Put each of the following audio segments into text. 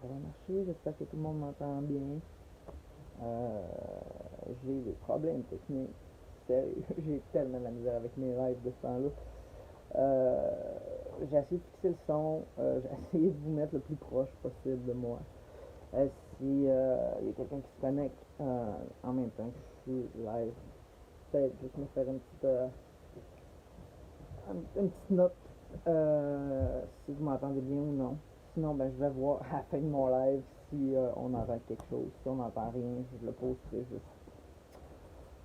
ça va marcher. J'espère que tout le monde m'entend bien. Euh, j'ai des problèmes techniques. Sérieux, j'ai tellement de la misère avec mes lives de ce temps-là. Euh, j'ai essayé de fixer le son. J'ai essayé de vous mettre le plus proche possible de moi. Si y a quelqu'un qui se connecte en même temps que je suis live, peut-être juste me faire une petite note si vous m'entendez bien ou non. Sinon, ben, je vais voir à la fin de mon live si on entend quelque chose. Si on n'entend rien, je le posterai juste.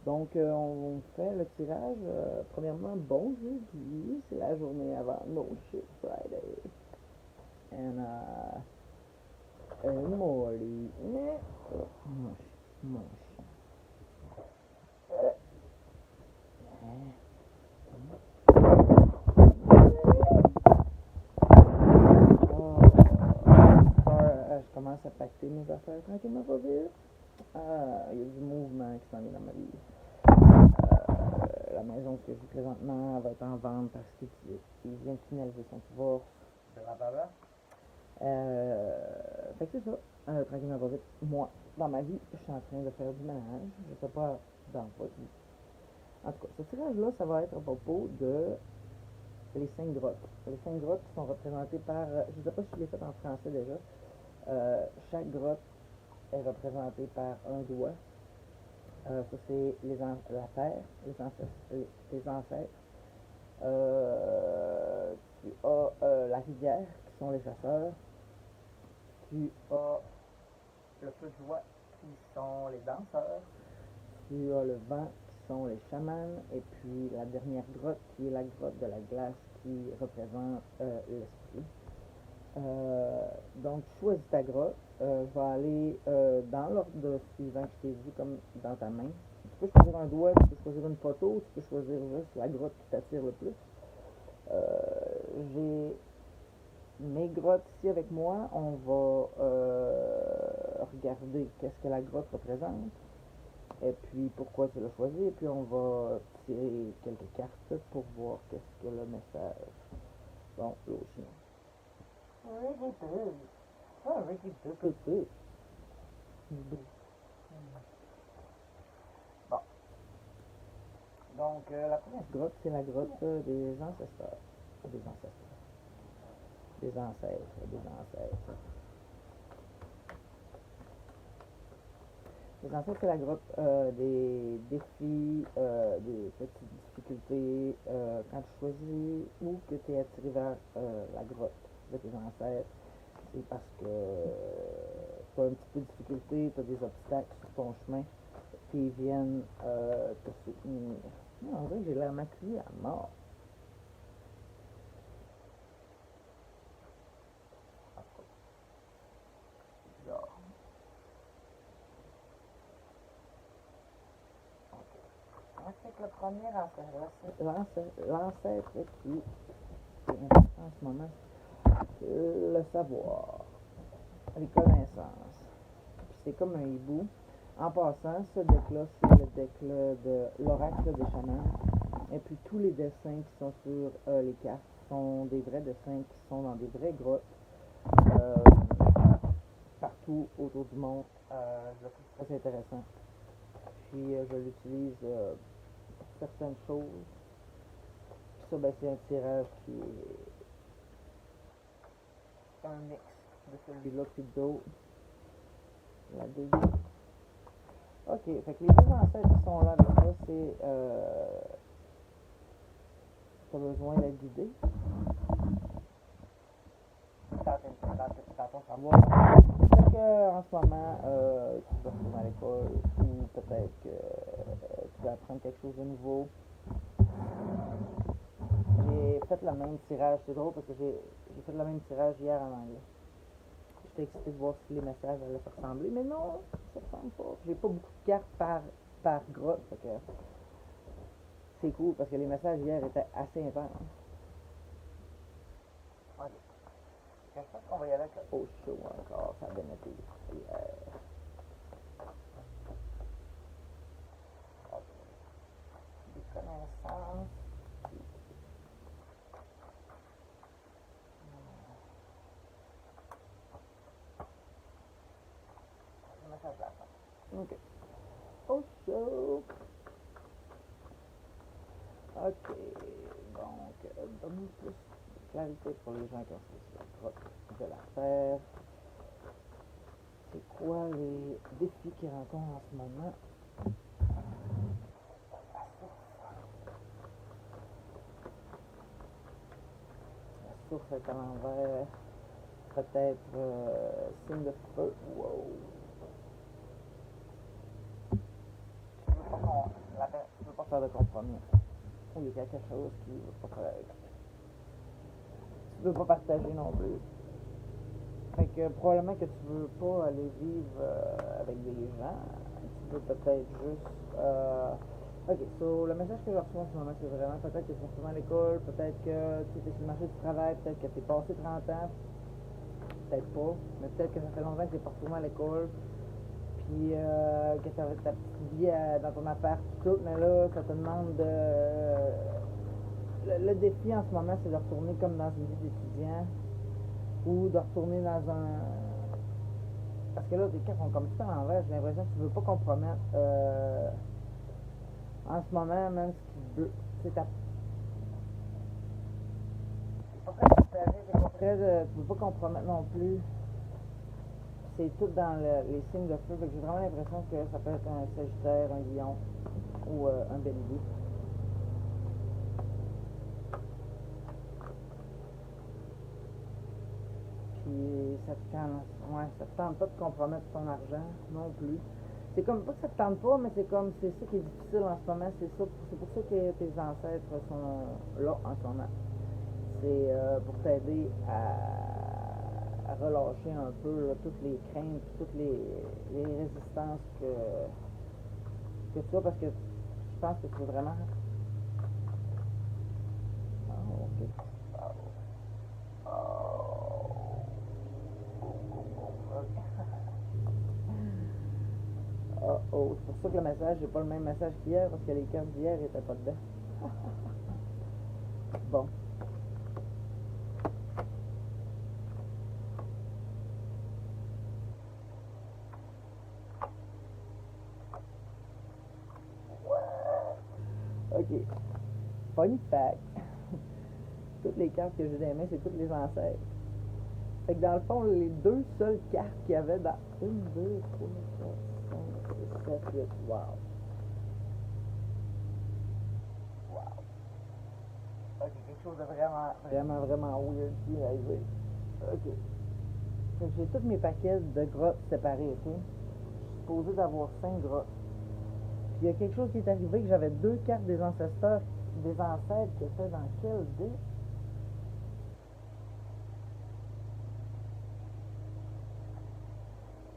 Donc, on fait le tirage. Premièrement, bon jeudi. C'est la journée avant No Shit Friday. And, Morty. Moche. Moche. Je commence à pacter mes affaires tranquillement pas vite. Il y a du mouvement qui s'en vient dans ma vie. La maison que je vis présentement va être en vente parce qu'il vient de finaliser son divorce. Blablabla. Fait que c'est ça. Tranquillement pas vite. Moi, dans ma vie, je suis en train de faire du ménage. Je sais pas dans votre vie. En tout cas, ce tirage-là, ça va être à propos de les 5 grottes. Les 5 grottes qui sont représentées par. Je ne sais pas si je l'ai fait en français déjà. Chaque grotte est représentée par un doigt. Ça, c'est la terre, les ancêtres. Tu as la rivière, qui sont les chasseurs. Tu as le feu de joie, qui sont les danseurs. Tu as le vent, qui sont les chamans. Et puis la dernière grotte, qui est la grotte de la glace, qui représente l'esprit. Donc, tu choisis ta grotte. Je vais aller dans l'ordre suivant que je t'ai dit, comme dans ta main. Tu peux choisir un doigt, tu peux choisir une photo, tu peux choisir juste la grotte qui t'attire le plus. J'ai mes grottes ici avec moi. On va regarder qu'est-ce que la grotte représente et puis pourquoi tu l'as choisi. Et puis on va tirer quelques cartes pour voir qu'est-ce que le message. Bon, là aussi. Bon. Donc, la première grotte, c'est la grotte des ancesteurs. Des ancêtres. Des ancêtres. Des ancêtres. Les ancêtres, c'est la grotte des défis, des petites difficultés. Quand tu choisis où que tu es attiré vers la grotte de tes ancêtres, c'est parce que tu as un petit peu de difficulté, tu as des obstacles sur ton chemin qui viennent te soutenir. Non, on dirait que j'ai l'air maquillé à mort. Bizarre. Ensuite, le premier l'ancêtre qui est en ce moment, le savoir, les connaissances. Puis c'est comme un hibou. En passant, ce deck-là, c'est le deck de l'oracle des chamans. Et puis tous les dessins qui sont sur les cartes sont des vrais dessins qui sont dans des vraies grottes euh, partout autour du monde. Je le trouve très intéressant. Puis je l'utilise pour certaines choses. Puis ça, ben, c'est un tirage qui est un mix de celui-là puis d'autres. La deuxième. Ok, fait que les deux ancêtres qui sont là avec toi, c'est t'as besoin d'être guidé dans ton savoir. Fait que en ce moment, tu vas retourner à l'école ou peut-être que tu vas apprendre quelque chose de nouveau. J'ai fait le même tirage, c'est drôle parce que j'ai fait le même tirage hier en anglais. J'étais excité de voir si les messages allaient se ressembler, mais non, ça ressemble pas. J'ai pas beaucoup de cartes par grotte, fait que c'est cool parce que les messages hier étaient assez intenses. Ok. Je pense qu'on va y aller avec le haut show encore, ça a bien été hier. Ok. Des connaissances. donner plus de clarité pour les gens qui ont fait la grotte de la terre. C'est quoi les défis qu'ils rencontrent en ce moment? La source est à l'envers. Peut-être signe de feu. Wow. Tu veux pas faire de compromis. Ou il y a quelque chose qui ne veut pas faire. Tu veux pas partager non plus. Fait que probablement que tu veux pas aller vivre avec des gens. Tu veux peut-être juste. Ok, so le message que je reçois en ce moment, c'est vraiment peut-être que tu retournes à l'école, peut-être que tu es sur le marché du travail, peut-être que tu es passé 30 ans, peut-être pas, mais peut-être que ça fait longtemps que tu n'es pas retourné à l'école, puis que tu avais ta petite vie dans ton appart, tout, mais là, ça te demande de. Le défi en ce moment, c'est de retourner comme dans une vie d'étudiant ou de retourner dans un. Parce que là, tes cartes sont comme tout à l'envers, j'ai l'impression que tu veux pas compromettre. En ce moment, même ce qui veut. C'est ta. C'est pas très partagé, c'est pas très. Tu veux pas compromettre non plus. C'est tout dans les signes de feu. Fait que j'ai vraiment l'impression que ça peut être un Sagittaire, un Lion ou un Bélier. Puis ça te tente pas de compromettre ton argent non plus. C'est comme pas que ça te tente pas, mais c'est comme c'est ça qui est difficile en ce moment. C'est pour ça que tes ancêtres sont là en ce moment. C'est pour t'aider à relâcher un peu là, toutes les craintes, toutes les résistances que tu as, parce que je pense que tu veux vraiment. Oh, ok. Oh, oh, c'est pour ça que le message n'est pas le même message qu'hier, parce que les cartes d'hier n'étaient pas dedans. Bon. Ok. Funny fact. Toutes les cartes que j'ai dans les mains, c'est toutes les ancêtres. Fait que dans le fond, les deux seules cartes qu'il y avait dans 1, 2, 3, 4, 5, 6, 7, 8. Wow. Wow. Ok, quelque chose de vraiment weird qui est arrivé. Ok. Fait que j'ai tous mes paquets de grottes séparés, ok? Je suis supposé d'avoir 5 grottes. Puis il y a quelque chose qui est arrivé que j'avais deux cartes des ancêtres qui étaient dans quel dé?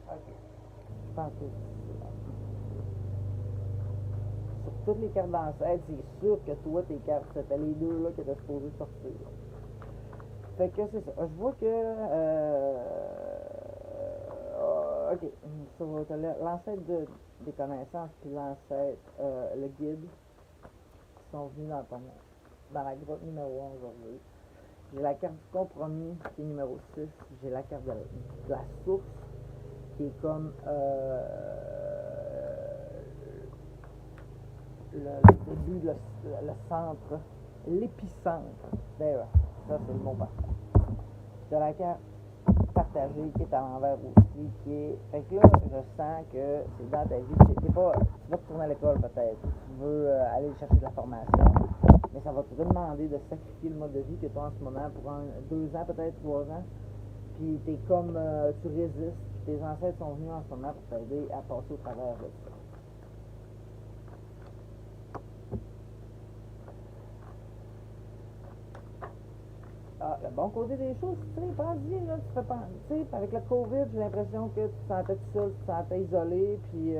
Ok. Je pense que sur toutes les cartes d'ancêtres, c'est sûr que toi, tes cartes, c'était les deux là qui étaient supposés sortir. Fait que c'est ça. Je vois que. Ok. Ça va être l'ancêtre des connaissances, puis l'ancêtre, le guide, qui sont venus dans la grotte numéro 1 aujourd'hui. J'ai la carte du compromis, qui est numéro 6. J'ai la carte de la source, qui est comme le début, le centre, l'épicentre. D'ailleurs, ça c'est le mot parfait. J'ai la carte partagée qui est à l'envers aussi, qui est. Fait que là, je sens que c'est dans ta vie. Tu vas retourner à l'école peut-être, tu veux aller chercher de la formation, mais ça va te demander de sacrifier le mode de vie que tu as en ce moment pour 2 ans, peut-être 3 ans. Puis t'es comme tu résistes, puis tes ancêtres sont venus en ce moment pour t'aider à passer au travers de ça. Ah, le bon côté des choses, tu sais, pense-y, là, tu sais, avec le COVID, j'ai l'impression que tu te sentais tout seul, tu te sentais isolé, puis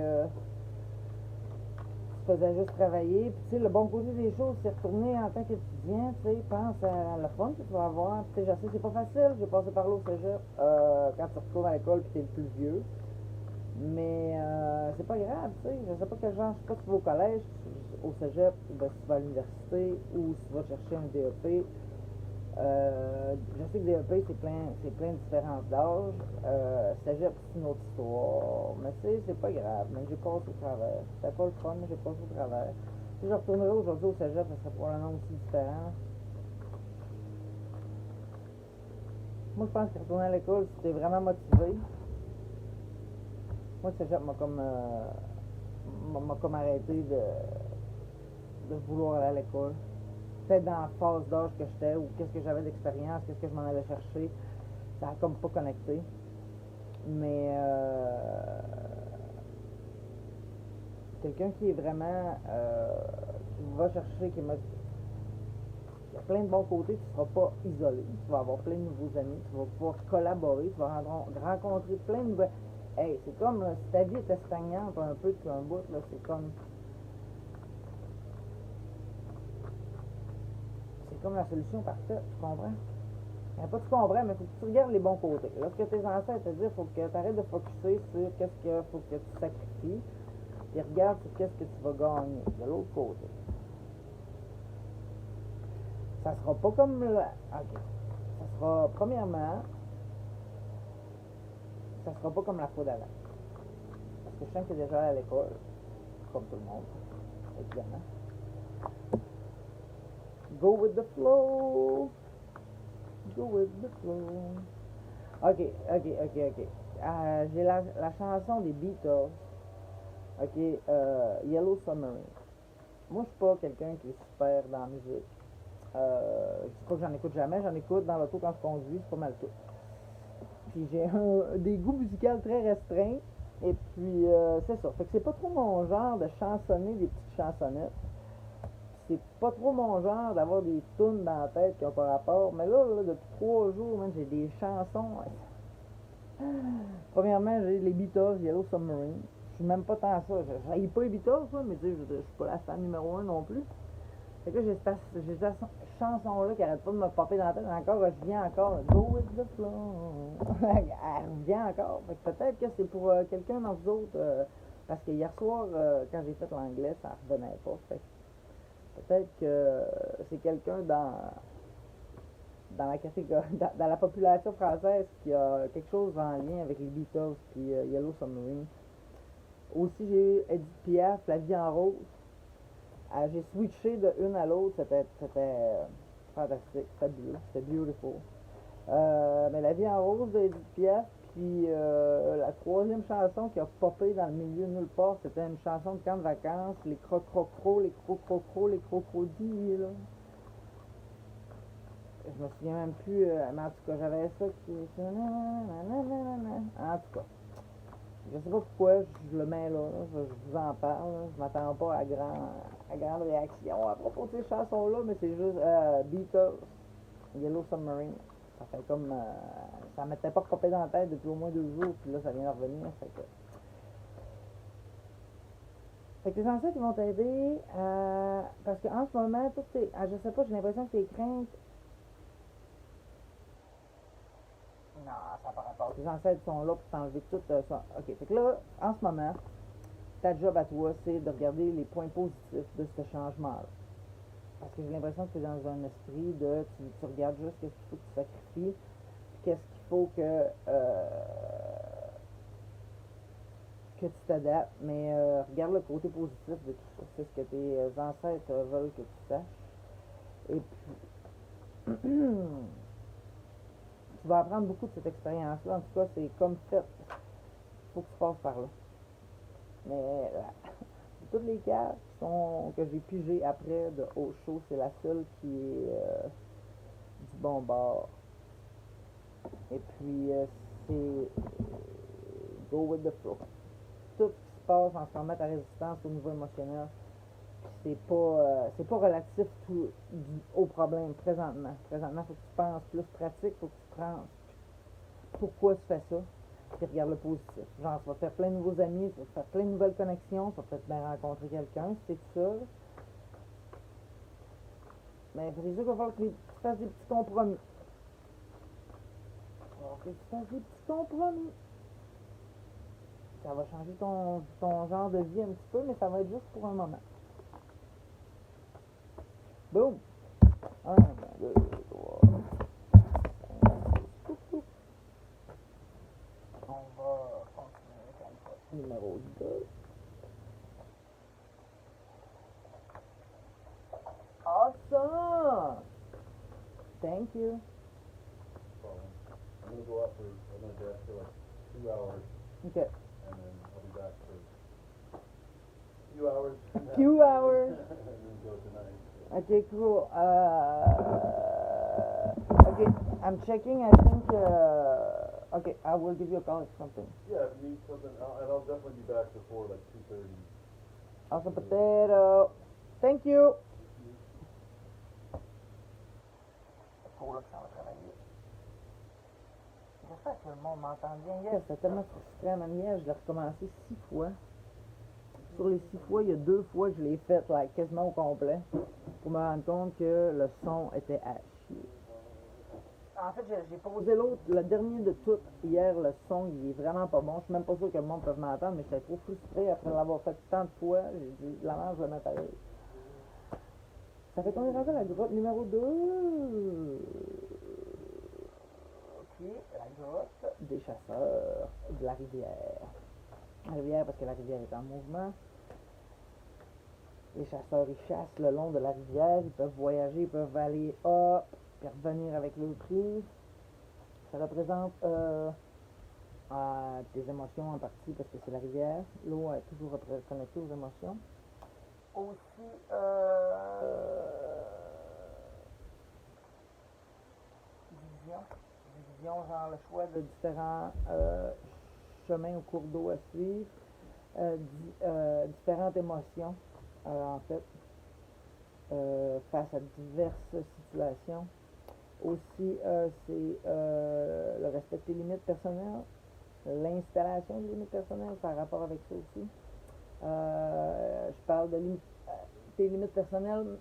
tu faisais juste travailler, puis tu sais, le bon côté des choses, c'est retourner en tant qu'étudiant, tu sais, pense à la fun que tu vas avoir, tu sais, je sais, c'est pas facile, j'ai passé par là au cégep, quand tu retournes à l'école, puis t'es le plus vieux, mais c'est pas grave, tu sais, je sais pas quel genre, je sais pas si tu vas au collège, au cégep, ben, si tu vas à l'université, ou si tu vas chercher un DEP. Je sais que DEP, c'est plein de différences d'âge. Cégep, c'est une autre histoire. Mais tu sais, c'est pas grave. Mais j'ai passé au travers. C'était pas le fun, mais j'ai passé au travers. Si je retournerais aujourd'hui au cégep, ça serait probablement aussi différent. Moi, je pense que retourner à l'école, si t'es vraiment motivé, moi, le cégep m'a comme arrêté de vouloir aller à l'école. Peut-être dans la phase d'âge que j'étais, ou qu'est-ce que j'avais d'expérience, qu'est-ce que je m'en allais chercher, ça a comme pas connecté. Mais quelqu'un qui est vraiment, qui va chercher, il y a plein de bons côtés, tu ne seras pas isolé, tu vas avoir plein de nouveaux amis, tu vas pouvoir collaborer, tu vas rencontrer plein de nouvelles. Hey, c'est comme si ta vie était stagnante un peu depuis un bout, là, c'est comme la solution parfaite, tu comprends? Pas tu comprends, mais il faut que tu regardes les bons côtés. Lorsque tes ancêtres te disent, il faut que tu arrêtes de focusser sur qu'est-ce qu'il faut que tu sacrifies, puis regarde sur qu'est-ce que tu vas gagner de l'autre côté. Ça sera pas comme le. Ok. Ça sera, premièrement, ça sera pas comme la fois d'avant. Parce que je sens que t'es déjà allé à l'école, comme tout le monde, évidemment. Go with the flow. Go with the flow. Ok. J'ai la chanson des Beatles. Ok, Yellow Submarine. Moi, je suis pas quelqu'un qui est super dans la musique. Je dis pas que j'en écoute jamais, j'en écoute dans l'auto quand je conduis, c'est pas mal tout. Puis j'ai des goûts musicaux très restreints. Et puis, c'est ça. Fait que c'est pas trop mon genre de chansonner des petites chansonnettes. C'est pas trop mon genre d'avoir des tunes dans la tête qui ont pas rapport. Mais là depuis 3 jours, j'ai des chansons. Premièrement, j'ai les Beatles, Yellow Submarine. Je suis même pas tant ça. J'haïs pas les Beatles, mais je suis pas la fan numéro 1 non plus. Fait que là, j'ai cette chanson-là qui arrête pas de me popper dans la tête. Encore, je viens encore. Go with the flow. Elle revient encore. Fait que peut-être que c'est pour quelqu'un d'entre vous autres. Parce que hier soir, quand j'ai fait l'anglais, ça revenait pas. Fait que peut-être que c'est quelqu'un dans la catégorie, dans la population française qui a quelque chose en lien avec les Beatles puis Yellow Submarine. Aussi, j'ai eu Edith Piaf, La vie en rose. J'ai switché de une à l'autre, c'était fantastique, fabuleux, c'était beautiful. Mais La vie en rose de Edith Piaf, puis la troisième chanson qui a popé dans le milieu nulle part, c'était une chanson de camp de vacances, les crocrocros, les crocrocros, les crocodiles, là. Je me souviens même plus, mais en tout cas, j'avais ça qui. En tout cas, je sais pas pourquoi je le mets là, je vous en parle, là. Je m'attends pas à grande réaction à propos de ces chansons-là, mais c'est juste Beatles, Yellow Submarine. Ça fait comme. Ça m'était pas popé dans la tête depuis au moins 2 jours, puis là ça vient de revenir. Fait que les ancêtres ils vont t'aider parce qu'en ce moment, je sais pas, j'ai l'impression que tes craintes. Non, ça n'a pas rapport. Tes ancêtres sont là pour t'enlever tout ça. Ok, fait que là, en ce moment, ta job à toi, c'est de regarder les points positifs de ce changement-là. Parce que j'ai l'impression que tu es dans un esprit de. Tu regardes juste qu'est-ce qu'il faut que tu sacrifies, puis qu'est-ce qu'il faut que tu t'adaptes. Mais regarde le côté positif de tout ça. C'est ce que tes ancêtres veulent que tu saches. Et puis. Tu vas apprendre beaucoup de cette expérience-là. En tout cas, c'est comme fait. Il faut que tu passes par là. Mais toutes les cartes que j'ai pigées après de haut show, c'est la seule qui est du bon bord. Et puis, c'est go with the flow. Tout ce qui se passe en ce moment, ta résistance au niveau émotionnel, c'est pas relatif au problème présentement. Présentement, il faut que tu penses plus pratique, il faut que tu penses pourquoi tu fais ça, puis regarde le positif. Genre, tu vas faire plein de nouveaux amis, tu vas faire plein de nouvelles connexions, tu vas peut-être bien rencontrer quelqu'un si t'es tout seul. Mais c'est sûr qu'il va falloir que tu fasses des petits compromis. Il va falloir que tu fasses des petits compromis. Ça va changer ton genre de vie un petit peu, mais ça va être juste pour un moment. Boum! 1, 2, 3, 5, 6, on va continuer comme ça. Numéro 2. Awesome! Thank you. I'm gonna go out for, I'm gonna dash for like 2 hours, Okay. and then I'll be back for a few hours. A few hours. And then go tonight. Okay, cool. Okay, I'm checking. I think. Okay, I will give you a call if something. Yeah, if you need something, and I'll definitely be back before like 2:30. Awesome potato. Thank you. Pour là que ça va travailler. J'espère que le monde m'entend bien. Hier, c'était tellement frustrant, man. Hier, je l'ai recommencé 6 fois. Sur les 6 fois, il y a 2 fois que je l'ai fait like, quasiment au complet pour me rendre compte que le son était à chier. En fait, j'ai posé l'autre, le dernier de tout. Hier, le son, il est vraiment pas bon. Je suis même pas sûr que le monde peut m'entendre, mais j'étais trop frustré après l'avoir fait tant de fois. J'ai dit, la merde, je vais mettre pareil. Ça fait qu'on est rendu à la grotte numéro 2. Ok, la grotte des chasseurs de la rivière. La rivière, parce que la rivière est en mouvement. Les chasseurs, ils chassent le long de la rivière. Ils peuvent voyager, ils peuvent aller up, puis revenir avec leur prise. Ça représente tes émotions en partie parce que c'est la rivière. L'eau est toujours connectée aux émotions. Aussi, division, genre le choix de différents chemins ou cours d'eau à suivre. Différentes émotions, en fait, face à diverses situations. Aussi, c'est le respect de tes limites personnelles, l'installation des limites personnelles, ça a rapport avec ça aussi. Je parle de tes limites personnelles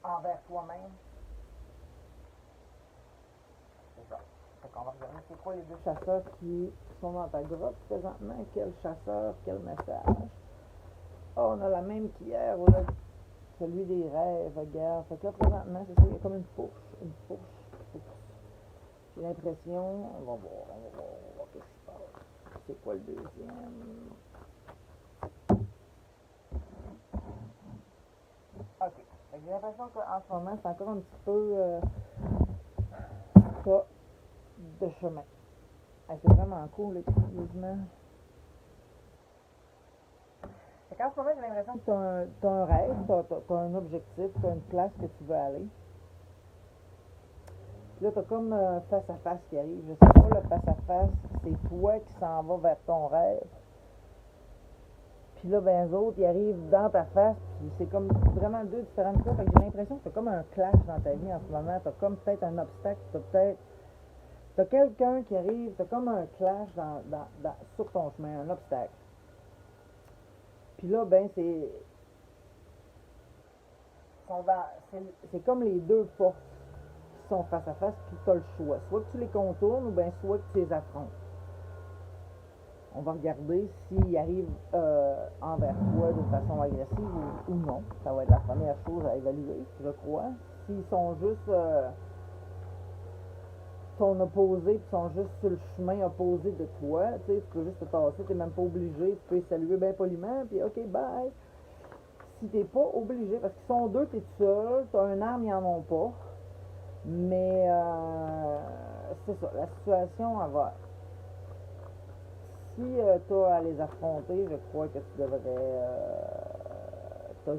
envers toi-même. C'est ça. Fait qu'on va regarder c'est quoi les 2 chasseurs qui sont dans ta grotte présentement. Quel chasseur, quel message. Oh, on a la même qu'hier, celui des rêves, regarde. Fait que là, présentement, c'est ça, il y a comme une fourche. J'ai l'impression, on va voir qu'est-ce qui se passe. C'est quoi le deuxième? Ok. J'ai l'impression qu'en ce moment, c'est encore un petit peu pas de chemin. C'est vraiment cool, excuse-moi. Fait qu'en ce moment, j'ai l'impression que tu as un rêve, tu as un objectif, tu as une place que tu veux aller. Puis là, tu as comme face à face qui arrive. Je sais pas, le face à face, c'est toi qui s'en va vers ton rêve. Puis là, ben, eux autres, ils arrivent dans ta face, puis c'est comme vraiment 2 différentes choses. Fait que j'ai l'impression que tu as comme un clash dans ta vie en ce moment. Tu as comme peut-être un obstacle, tu as quelqu'un qui arrive, tu as comme un clash sur ton chemin, un obstacle. Puis là, ben, c'est comme les 2 forces qui sont face à face, puis tu as le choix. Soit que tu les contournes, ou bien soit que tu les affrontes. On va regarder s'ils arrivent envers toi de façon agressive ou non. Ça va être la première chose à évaluer, je crois. S'ils sont juste ton opposé, puis sont juste sur le chemin opposé de toi, tu sais, tu peux juste te tasser, tu n'es même pas obligé, tu peux les saluer bien poliment, puis ok, bye. Si t'es pas obligé, parce qu'ils sont 2, t'es tout seul, t'as un arme, ils en ont pas. Mais c'est ça, la situation, elle va. Si tu as à les affronter, je crois que tu devrais. Tu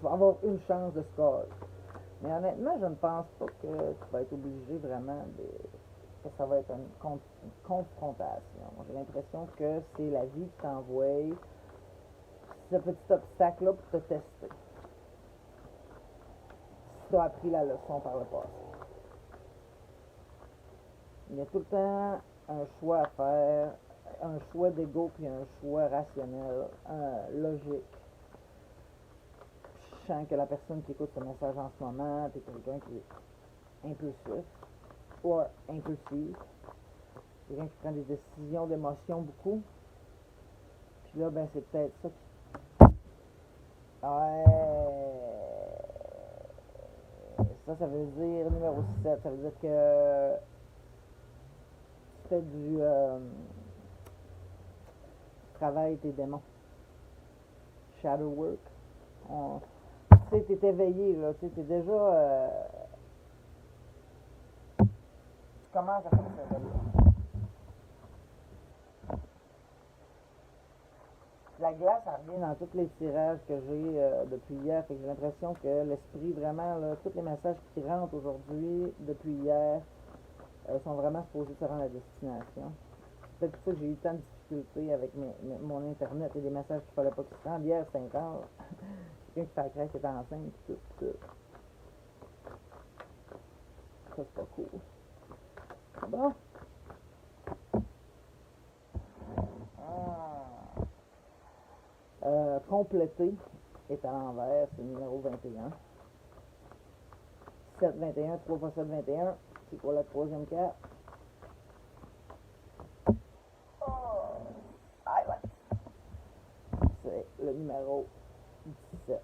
vas avoir une chance de score. Mais honnêtement, je ne pense pas que tu vas être obligé vraiment que ça va être une confrontation. J'ai l'impression que c'est la vie qui t'envoie ce petit obstacle-là pour te tester. Si tu as appris la leçon par le passé. Il y a tout le temps un choix à faire, un choix d'ego puis un choix rationnel, logique. Je sens que la personne qui écoute ce message en ce moment, t'es quelqu'un qui est impulsif ou impulsif, quelqu'un qui prend des décisions d'émotion beaucoup. Puis là, ben c'est peut-être ça qui... Ouais... Ça veut dire numéro 7, ça veut dire que tu fais du travail tes démons. Shadow work. Tu sais, t'es éveillé, là, tu sais, t'es déjà commences à faire ça. La glace, elle revient dans tous les tirages que j'ai depuis hier. Fait que j'ai l'impression que l'esprit, vraiment, là, tous les messages qui rentrent aujourd'hui, depuis hier, sont vraiment supposés se rendre à destination. C'est peut-être pour ça que j'ai eu tant de difficultés avec mon Internet et des messages qu'il fallait pas qu'ils se rendent. Hier, c'était intense. Quelqu'un qui fait la crèche qui était enceinte, tout. Ça, c'est pas cool. Bon. Complété est à l'envers, c'est le numéro 21. 7, 21, 3 x 7, 21. C'est quoi la troisième carte? C'est le numéro 17.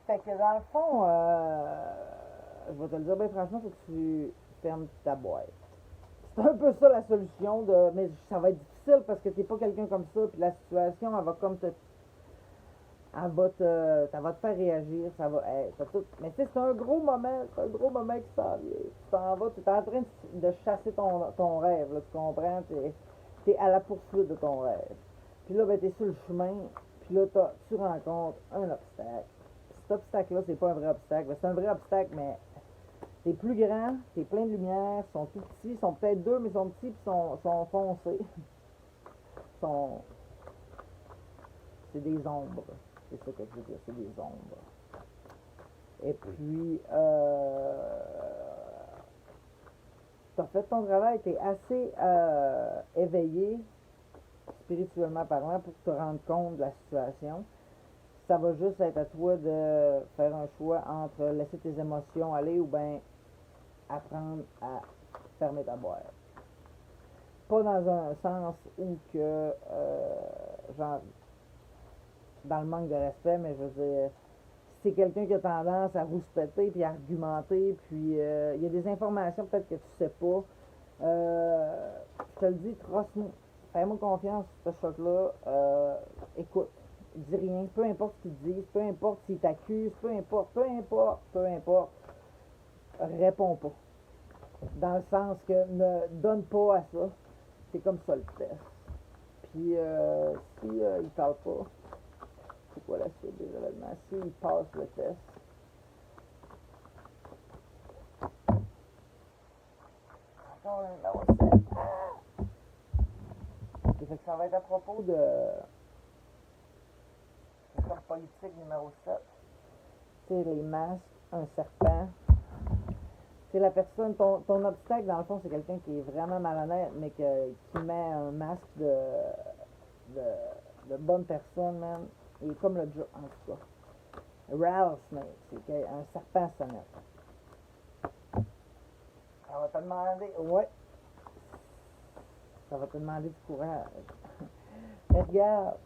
Fait que dans le fond, je vais te le dire bien franchement, faut que tu fermes ta boîte. C'est un peu ça la solution, mais ça va être difficile parce que t'es pas quelqu'un comme ça, puis la situation, elle va comme te... ça va te faire réagir, ça va... mais tu sais, c'est un gros moment qui s'en vient. Tu t'en vas, tu es en train de chasser ton rêve, là, tu comprends? T'es à la poursuite de ton rêve. Puis là, ben, t'es sur le chemin, puis là, tu rencontres un obstacle. Puis cet obstacle-là, c'est pas un vrai obstacle. C'est un vrai obstacle, mais t'es plus grand, t'es plein de lumière, ils sont tout petits, ils sont peut-être deux, mais ils sont petits, puis sont foncés. C'est des ombres. C'est ça que je veux dire, c'est des ombres. Et puis, t'as fait ton travail, t'es assez éveillé, spirituellement parlant, pour te rendre compte de la situation. Ça va juste être à toi de faire un choix entre laisser tes émotions aller ou bien apprendre à fermer ta boîte. Pas dans un sens où que, genre, dans le manque de respect, mais je veux dire, si c'est quelqu'un qui a tendance à rouspéter puis à argumenter, puis il y a des informations peut-être que tu sais pas, je te le dis, trust-moi, fais-moi confiance sur ce shot-là, écoute, dis rien, peu importe ce qu'ils disent, peu importe s'ils t'accusent, peu importe, réponds pas. Dans le sens que ne donne pas à ça, c'est comme ça le test. Puis si il parle pas, c'est quoi la suite des événements? S'il passe le test, encore un numéro 7. Ok, fait que ça va être à propos de... C'est comme politique numéro 7. Tu sais, les masques, un serpent. C'est la personne, ton obstacle, dans le fond, c'est quelqu'un qui est vraiment malhonnête, mais qui met un masque de bonne personne, man. Il est comme le Joe, en tout cas. Rattlesnake, c'est un serpent sonnette. Ça va te demander, ouais, ça va te demander du courage. Mais regarde,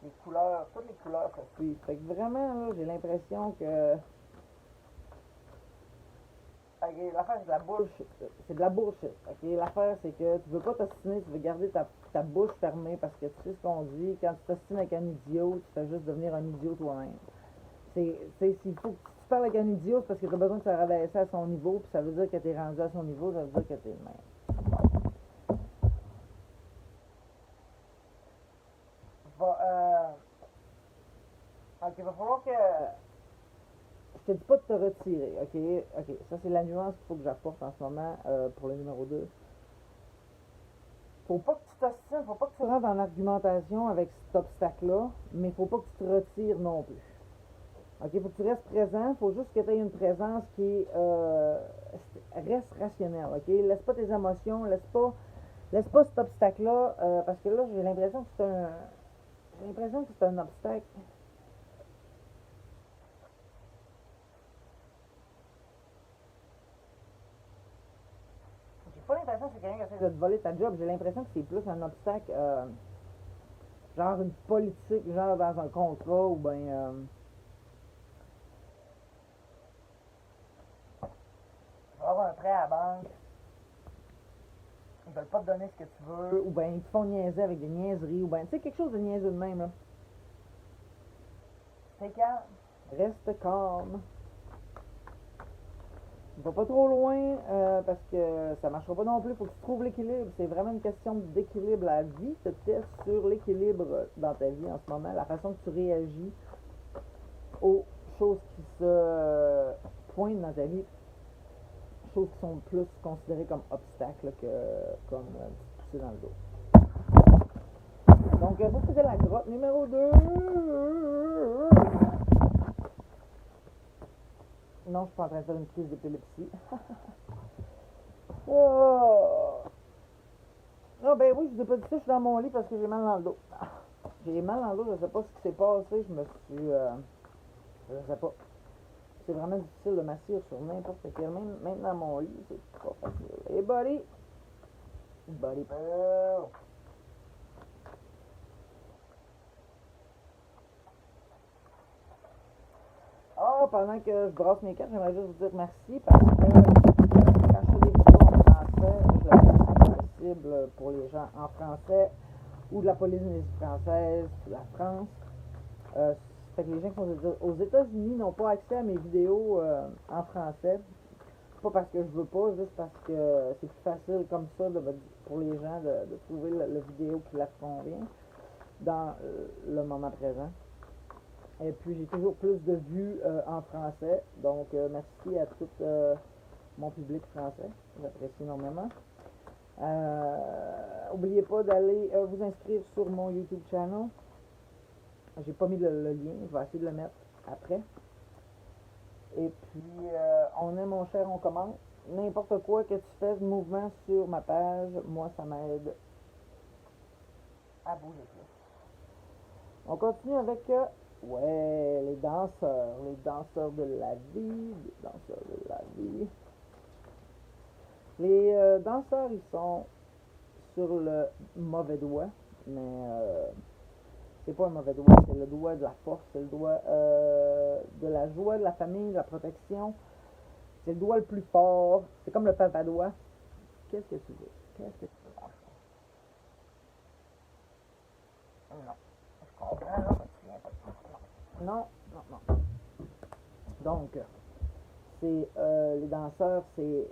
les couleurs, toutes les couleurs se suivent. Fait que vraiment, là, j'ai l'impression que... Ok, l'affaire, c'est de la bullshit. C'est de la bullshit. Ok, l'affaire, c'est que tu veux pas t'ostiner, tu veux garder ta bouche fermée parce que tu sais ce qu'on dit. Quand tu t'ostines avec un idiot, tu fais juste devenir un idiot toi-même. S'il faut que tu parles avec un idiot, c'est parce que tu as besoin de se rabaisser à son niveau, puis ça veut dire que tu es rendu à son niveau, ça veut dire que tu es le même. Ok, il va falloir que... Je te dis pas de te retirer, ok? Ça, c'est la nuance qu'il faut que j'apporte en ce moment pour le numéro 2. Faut pas que tu t'ostines, faut pas que tu rentres en argumentation avec cet obstacle-là, mais faut pas que tu te retires non plus. Ok, faut que tu restes présent, faut juste que tu aies une présence qui reste rationnelle, ok? Laisse pas tes émotions, laisse pas cet obstacle-là, parce que là, j'ai l'impression que c'est un obstacle. J'ai pas l'impression que c'est quelqu'un qui essaie de te voler ta job, j'ai l'impression que c'est plus un obstacle, genre une politique, genre dans un contrat, ou bien... tu vas avoir un prêt à la banque, ils veulent pas te donner ce que tu veux, ou bien ils te font niaiser avec des niaiseries, ou bien, tu sais, quelque chose de niaiseux de même, là. T'es calme. Reste calme. Va pas trop loin parce que ça marchera pas non plus. Faut que tu trouves l'équilibre. C'est vraiment une question d'équilibre. La vie te teste sur l'équilibre dans ta vie en ce moment. La façon que tu réagis aux choses qui se pointent dans ta vie. Choses qui sont plus considérées comme obstacles que comme pousser dans le dos. Donc, ça c'était la grotte numéro 2. Non, je suis pas en train de faire une crise d'épilepsie. Oh. Ah ben oui, je vous ai pas dit ça, je suis dans mon lit parce que j'ai mal dans le dos. J'ai mal dans le dos, je sais pas ce qui s'est passé, je me suis... je sais pas. C'est vraiment difficile de m'asseoir sur n'importe quel, même dans mon lit, c'est pas facile. Hey buddy! Buddy. Oh, pendant que je brasse mes cartes, j'aimerais juste vous dire merci parce que quand je fais des vidéos en français, je le fais le plus possible pour les gens en français ou de la Polynésie française, de la France. Fait que les gens qui sont aux États-Unis n'ont pas accès à mes vidéos en français. Pas parce que je veux pas, juste parce que c'est plus facile comme ça pour les gens de trouver le vidéo qui leur convient dans le moment présent. Et puis j'ai toujours plus de vues en français. Donc merci à tout mon public français. J'apprécie énormément. N'oubliez pas d'aller vous inscrire sur mon YouTube channel. J'ai pas mis le lien, je vais essayer de le mettre après. Et puis on est mon cher, on commence. N'importe quoi que tu fais de mouvement sur ma page, moi ça m'aide à bouger plus. On continue avec ouais, les danseurs de la vie, les danseurs de la vie. Les danseurs, ils sont sur le mauvais doigt, mais c'est pas un mauvais doigt, c'est le doigt de la force, c'est le doigt de la joie, de la famille, de la protection. C'est le doigt le plus fort, c'est comme le papa-doigt. Qu'est-ce que tu veux? Qu'est-ce que tu veux? Non, je comprends, là, mais tu viens pas de non, non, non. Donc, c'est les danseurs, c'est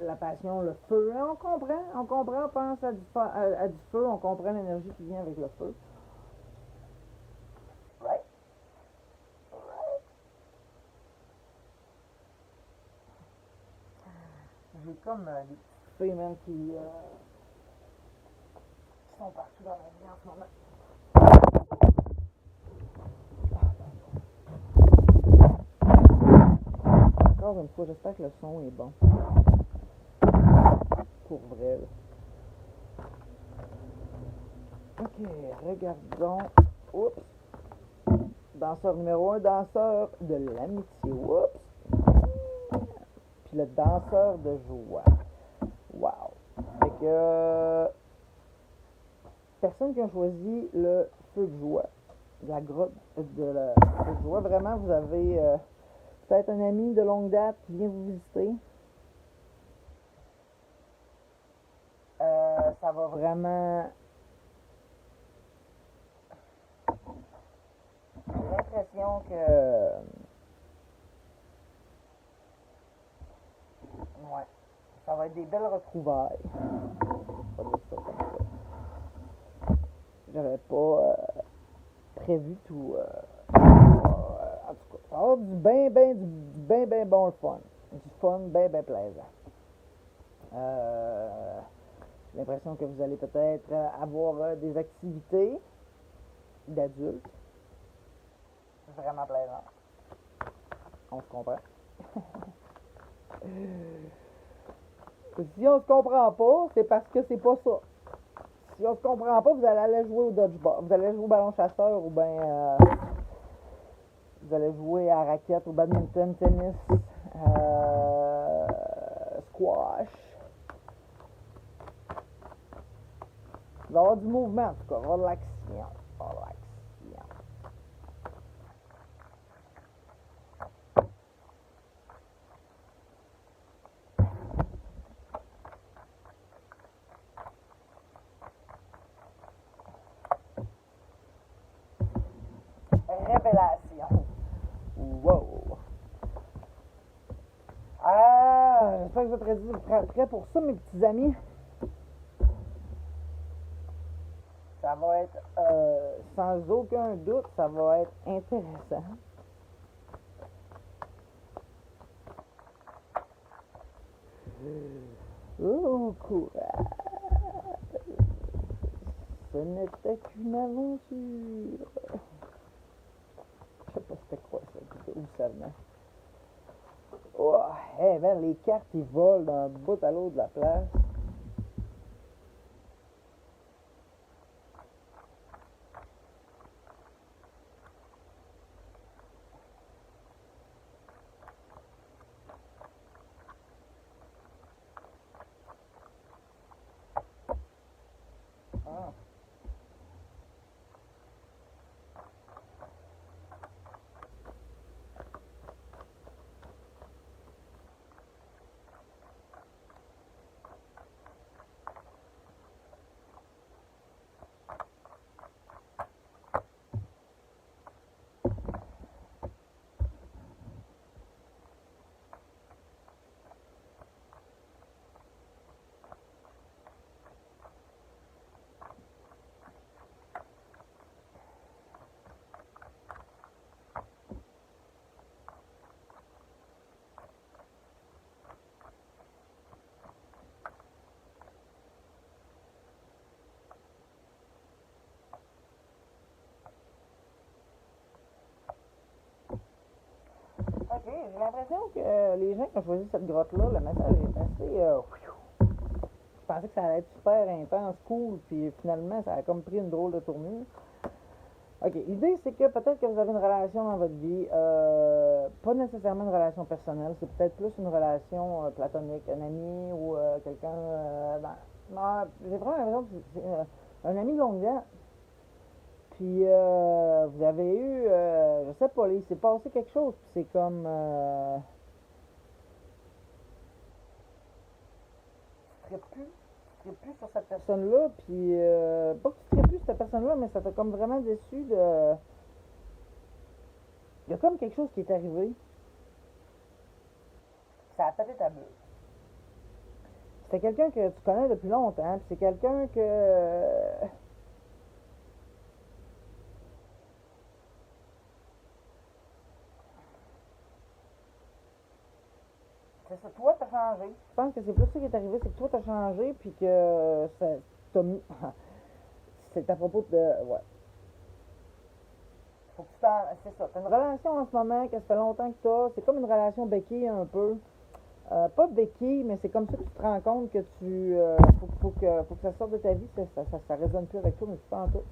la passion, le feu. On comprend, pense à du feu, on comprend l'énergie qui vient avec le feu. Right. J'ai comme des petites filles, même, qui sont partout dans la vie en ce moment. Encore une fois, j'espère que le son est bon. Pour vrai, là. Ok, regardons. Oups. Danseur numéro 1, danseur de l'amitié. Oups. Puis le danseur de joie. Wow. Fait que personnes qui ont choisi le feu de joie, la grotte de la feu de joie, vraiment, vous avez peut-être un ami de longue date qui vient vous visiter. Ça va vraiment... J'ai l'impression que... Ouais. Ça va être des belles retrouvailles. On va dire ça comme ça. J'avais pas prévu tout... en tout cas, ça va avoir du bien bon fun. Du fun bien plaisant. J'ai l'impression que vous allez peut-être avoir des activités d'adultes. Vraiment plaisant. On se comprend. Si on se comprend pas, c'est parce que c'est pas ça. Si on se comprend pas, vous allez aller jouer au dodgeball. Vous allez jouer au ballon chasseur ou bien vous allez jouer à raquette, au badminton, tennis, squash. Il va y avoir du mouvement en tout cas, relaxation. Révélation. que vous êtes prêts pour ça, mes petits amis? Ça va être, sans aucun doute, ça va être intéressant. Oh, courage! Ce n'était qu'une aventure. Je sais pas c'était quoi ça, où ça venait. Oh, hey man, les cartes ils volent d'un bout à l'autre de la place. Ah. Ok, j'ai l'impression que les gens qui ont choisi cette grotte-là, le message est assez. Je pensais que ça allait être super intense, cool, puis finalement, ça a comme pris une drôle de tournure. Ok, l'idée c'est que peut-être que vous avez une relation dans votre vie, pas nécessairement une relation personnelle, c'est peut-être plus une relation platonique, un ami ou quelqu'un. Non, j'ai vraiment l'impression que c'est un ami de longue date. Puis vous avez eu, je sais pas, il s'est passé quelque chose, puis c'est comme. Tu serais plus sur cette personne-là, puis pas que tu serais plus sur cette personne-là, mais ça t'a comme vraiment déçu de. Il y a comme quelque chose qui est arrivé. Ça a pété ta bulle. C'était quelqu'un que tu connais depuis longtemps, puis c'est quelqu'un que. C'est ça, toi t'as changé. Je pense que c'est plus ça qui est arrivé, c'est que toi t'as changé, puis que ça t'a mis. C'est à propos de. Ouais. Faut que tu t'en. C'est ça. T'as une relation en ce moment que ça fait longtemps que t'as. C'est comme une relation béquille un peu. Pas béquille, mais c'est comme ça que tu te rends compte que tu. Faut que ça sorte de ta vie, ça résonne plus avec toi, mais c'est pas en tout.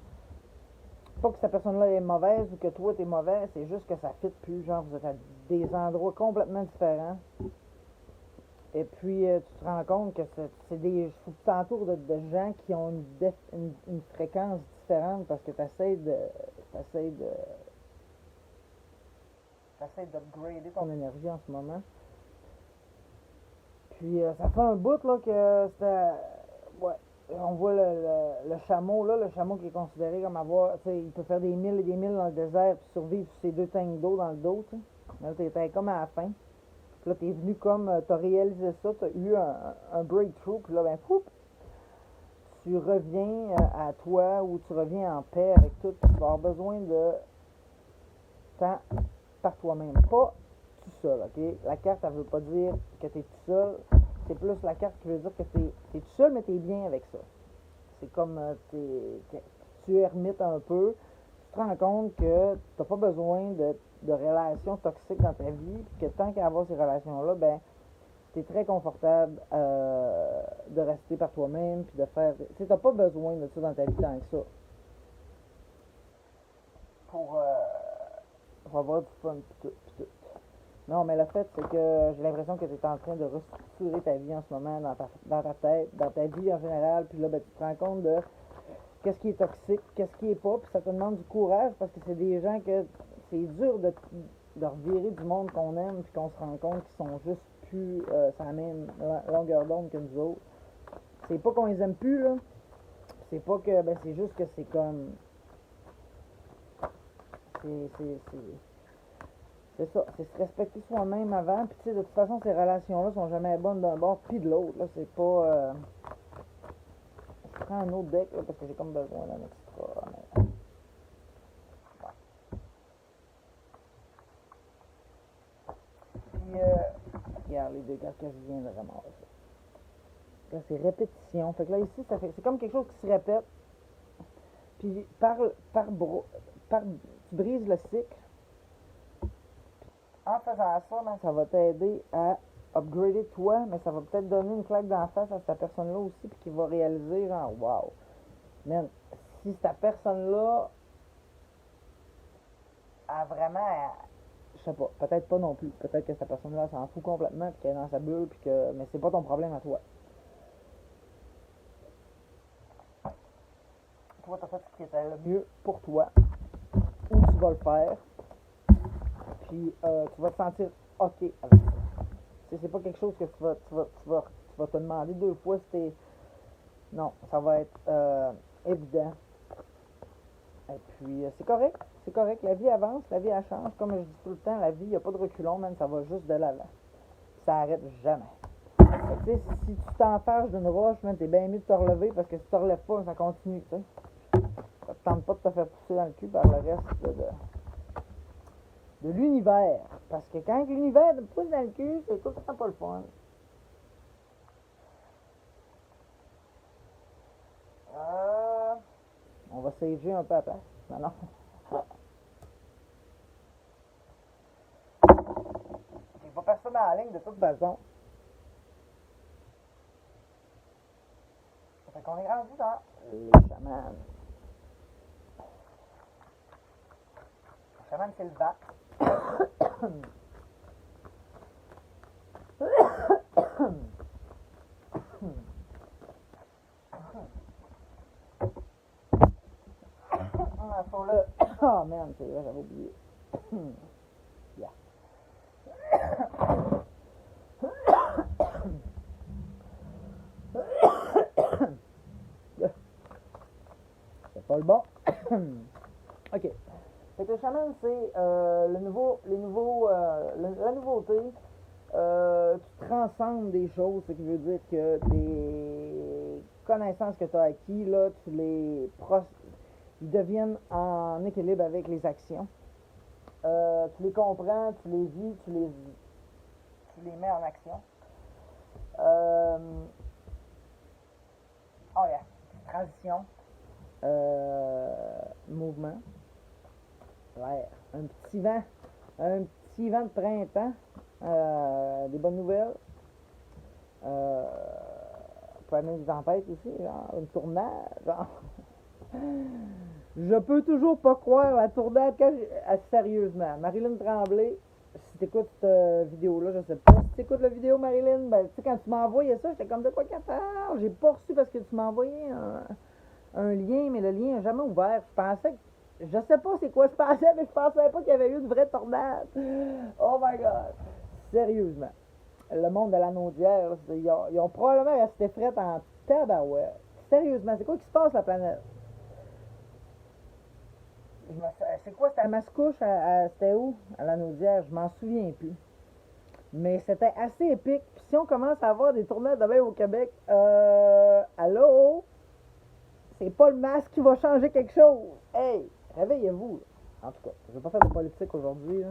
Pas que cette personne-là est mauvaise ou que toi t'es mauvais, c'est juste que ça fit plus. Genre, vous êtes à des endroits complètement différents. Et puis, tu te rends compte que c'est des. Faut que tu t'entoures de gens qui ont une fréquence différente parce que tu essaies de. T'essaies de. T'essaies d'upgrader ton énergie en ce moment. Puis, ça fait un bout, là, que c'était. Ouais. On voit le chameau, là, le chameau qui est considéré comme avoir. Tu sais, il peut faire des milles et des milles dans le désert puis survivre sur ses 2 tanks d'eau dans le dos, tu sais. Mais là, t'étais comme à la fin. Puis là, t'es venu comme, t'as réalisé ça, t'as eu un breakthrough, puis là, ben, pouf, tu reviens à toi ou tu reviens en paix avec tout, puis tu vas avoir besoin de temps par toi-même, pas tout seul, ok? La carte, elle veut pas dire que t'es tout seul, c'est plus la carte qui veut dire que t'es tout seul, mais t'es bien avec ça. C'est comme, tu ermites un peu, tu te rends compte que t'as pas besoin de relations toxiques dans ta vie, puis que tant qu'à avoir ces relations-là, ben, t'es très confortable de rester par toi-même, puis de faire. Tu sais, t'as pas besoin de ça dans ta vie tant que ça. Pour, avoir du fun, pis tout, pis tout. Non, mais le fait, c'est que j'ai l'impression que tu es en train de restructurer ta vie en ce moment dans ta tête, dans ta vie en général, puis là, ben, tu te rends compte de qu'est-ce qui est toxique, qu'est-ce qui est pas, puis ça te demande du courage parce que c'est des gens que c'est dur de revirer du monde qu'on aime, puis qu'on se rend compte qu'ils sont juste plus sur la même longueur d'onde que nous autres. C'est pas qu'on les aime plus, là. C'est pas que. Ben, c'est juste que c'est comme. C'est. C'est ça, c'est se respecter soi-même avant, puis tu sais, de toute façon, ces relations-là sont jamais bonnes d'un bord puis de l'autre, là, c'est pas... Je prends un autre deck, là, parce que j'ai comme besoin d'un extra, mais... Puis, regarde les deux cartes que je viens de ramasser. Là, c'est répétition, fait que là, ici, ça fait... c'est comme quelque chose qui se répète, puis tu brises le cycle. En faisant ça, ben, ça va t'aider à upgrader toi, mais ça va peut-être donner une claque d'en face à cette personne-là aussi, puis qui va réaliser, genre, wow, man, si cette personne-là a vraiment, je sais pas, peut-être pas non plus, peut-être que cette personne-là s'en fout complètement, puis qu'elle est dans sa bulle, puis que, mais c'est pas ton problème à toi. Toi, t'as fait ce qui était le mieux pour toi, où tu vas le faire, puis tu vas te sentir ok avec ça. C'est pas quelque chose que tu vas te demander deux fois si t'es... Non, ça va être évident. Et puis, c'est correct, la vie avance, la vie elle change, comme je dis tout le temps, la vie, il n'y a pas de reculons, man, ça va juste de l'avant. Ça arrête jamais. Fait que, si tu t'enfarges d'une roche, man, t'es bien mieux de te relever, parce que si tu te relèves pas, ça continue, tu sais. Ça te tente pas de te faire pousser dans le cul par le reste de l'univers. Parce que quand l'univers te pousse dans le cul, c'est tout le temps pas le fun. On va sager un peu à place. Non, non. Il n'y a pas personne dans la ligne de toute façon. Ça fait qu'on est rendu dans les chamans. Les chamans, c'est le bat. Faut le... Oh man, c'est vrai, j'avais oublié. Yeah. C'est pas le bon. Ok. Fait que le chaman, c'est la nouveauté. Tu transcendes des choses, ce qui veut dire que des connaissances que tu as acquises, là, ils deviennent en équilibre avec les actions. Tu les comprends, tu les vis, tu les mets en action. Oh yeah, transition, mouvement, l'air, un petit vent de printemps, des bonnes nouvelles, peut amener des tempêtes aussi, genre une tornade, genre. Je peux toujours pas croire la tornade sérieusement. Marilyn Tremblay, si t'écoutes cette vidéo-là, je sais pas. Si t'écoutes la vidéo, Marilyn, ben, tu sais, quand tu m'as envoyé ça, j'étais comme de quoi qu'elle parle. J'ai pas reçu parce que tu m'as envoyé un lien, mais le lien n'a jamais ouvert. Je pensais que. Je sais pas c'est quoi je pensais, mais je pensais pas qu'il y avait eu une vraie tornade. Oh my god. Sérieusement. Le monde de la Naudière, ils ont probablement resté frais en tabarouette. Sérieusement, c'est quoi qui se passe la planète? C'est quoi, c'était à Mascouche, c'était où? À la Naudière, je m'en souviens plus. Mais c'était assez épique. Puis si on commence à avoir des tournages de même au Québec, allô? C'est pas le masque qui va changer quelque chose. Hey, réveillez-vous. En tout cas, je vais pas faire de politique aujourd'hui, là.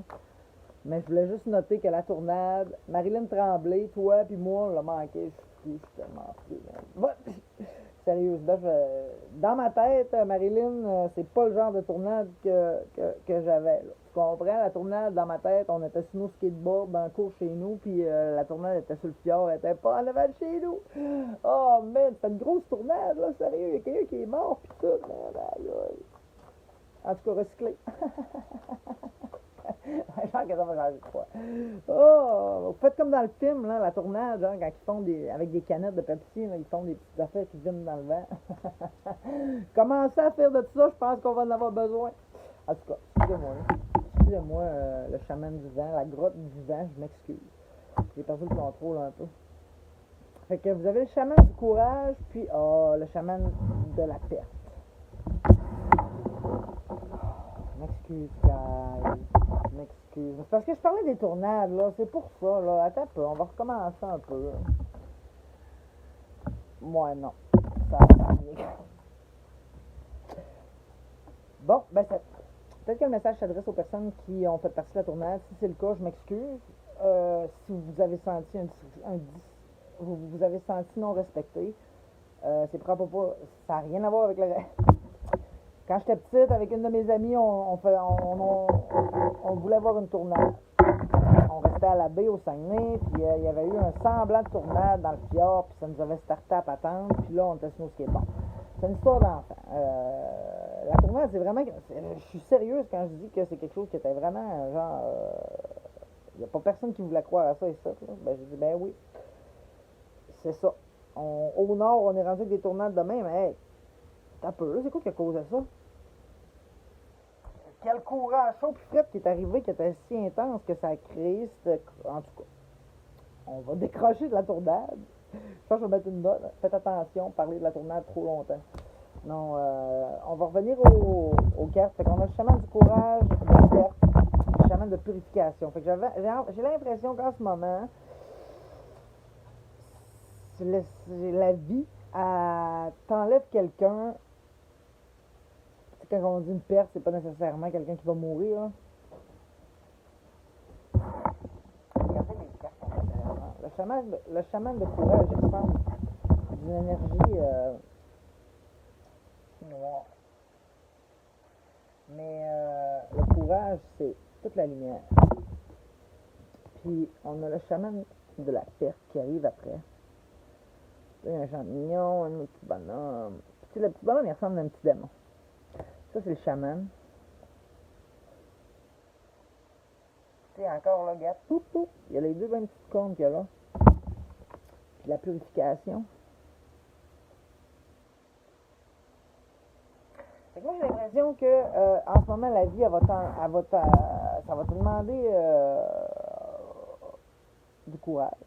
Mais je voulais juste noter que la tournade, Marilyn Tremblay, toi puis moi, on l'a manqué. Je suis tellement fou. Sérieusement, dans ma tête, Marilyn, c'est pas le genre de tournade que j'avais. Là. Tu comprends? La tournade, dans ma tête, on était sur nos skateboards dans le cours chez nous, puis la tournade était sur le fjord, elle était pas en avant de chez nous. Oh man, c'est une grosse tournade, là, sérieux, il y a quelqu'un qui est mort, pis tout, man, aïe, aïe. En tout cas, recyclé. Genre que ça va changer de quoi. Oh, vous faites comme dans le film, là, la tournade, genre, quand ils font avec des canettes de Pepsi, là, ils font des petites affaires qui viennent dans le vent. Commencez à faire de tout ça, je pense qu'on va en avoir besoin. En tout cas, excusez-moi, le chaman du vent, la grotte du vent, je m'excuse. J'ai perdu le contrôle un peu. Fait que vous avez le chaman du courage, puis le chaman de la perte. Je m'excuse, guys. Je m'excuse. C'est parce que je parlais des tournades, là. C'est pour ça, là. Attends un peu, on va recommencer un peu. Moi, non. Ça Bon, ben, peut-être que le message s'adresse aux personnes qui ont fait partie de la tournade. Si c'est le cas, je m'excuse. Si vous avez senti vous avez senti non respecté, c'est probablement pas. Ça n'a rien à voir avec le. Quand j'étais petite, avec une de mes amies, on voulait avoir une tournade. On restait à la baie au Saguenay, puis il y avait eu un semblant de tournade dans le fjord, puis ça nous avait starté à patente, puis là, on était sur nos skateboards. C'est une histoire d'enfant. La tournade, c'est vraiment. Je suis sérieuse quand je dis que c'est quelque chose qui était vraiment genre. Il n'y a pas personne qui voulait croire à ça et ça. Là. Ben, j'ai dit, ben oui, c'est ça. Au nord, on est rendu avec des tournades de même, mais hey, t'as peu, là, c'est quoi qui a causé ça? Quel courant chaud puis fret qui est arrivé, qui était si intense que ça a créé En tout cas, on va décrocher de la tournade. Je pense que je vais mettre une note. Faites attention, parler de la tournade trop longtemps. Non, on va revenir aux cartes. Fait qu'on a le chaman du courage, de perte, le chaman de purification. Fait que j'ai l'impression qu'en ce moment, la vie, t'enlève quelqu'un. Quand on dit une perte, c'est pas nécessairement quelqu'un qui va mourir. Hein. Regardez les cartes. Le chaman de courage, il ressemble d'une énergie noire. Mais le courage, c'est toute la lumière. Puis on a le chaman de la perte qui arrive après. Il y a un champignon, un petit bonhomme. Puis le petit bonhomme, il ressemble à un petit démon. Ça, c'est le chaman. Tu sais, encore là, regarde. Il y a les deux mêmes petites cornes qu'il y a là. Puis la purification. Fait que moi, j'ai l'impression que en ce moment, la vie, ça va te demander du courage.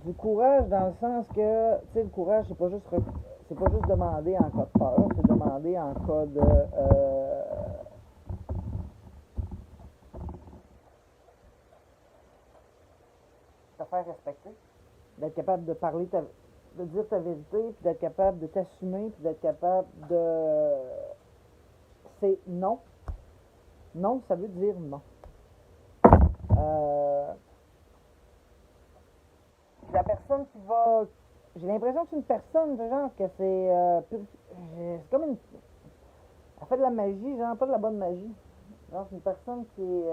Du courage dans le sens que, tu sais, le courage, c'est pas juste demander en cas de peur, c'est demander en cas de te faire respecter, d'être capable de parler, de dire ta vérité, puis d'être capable de t'assumer, puis d'être capable de... C'est non. Non, ça veut dire non. La personne qui va... J'ai l'impression que c'est une personne, genre, que c'est comme une... Elle fait de la magie, genre, pas de la bonne magie. Genre, c'est une personne qui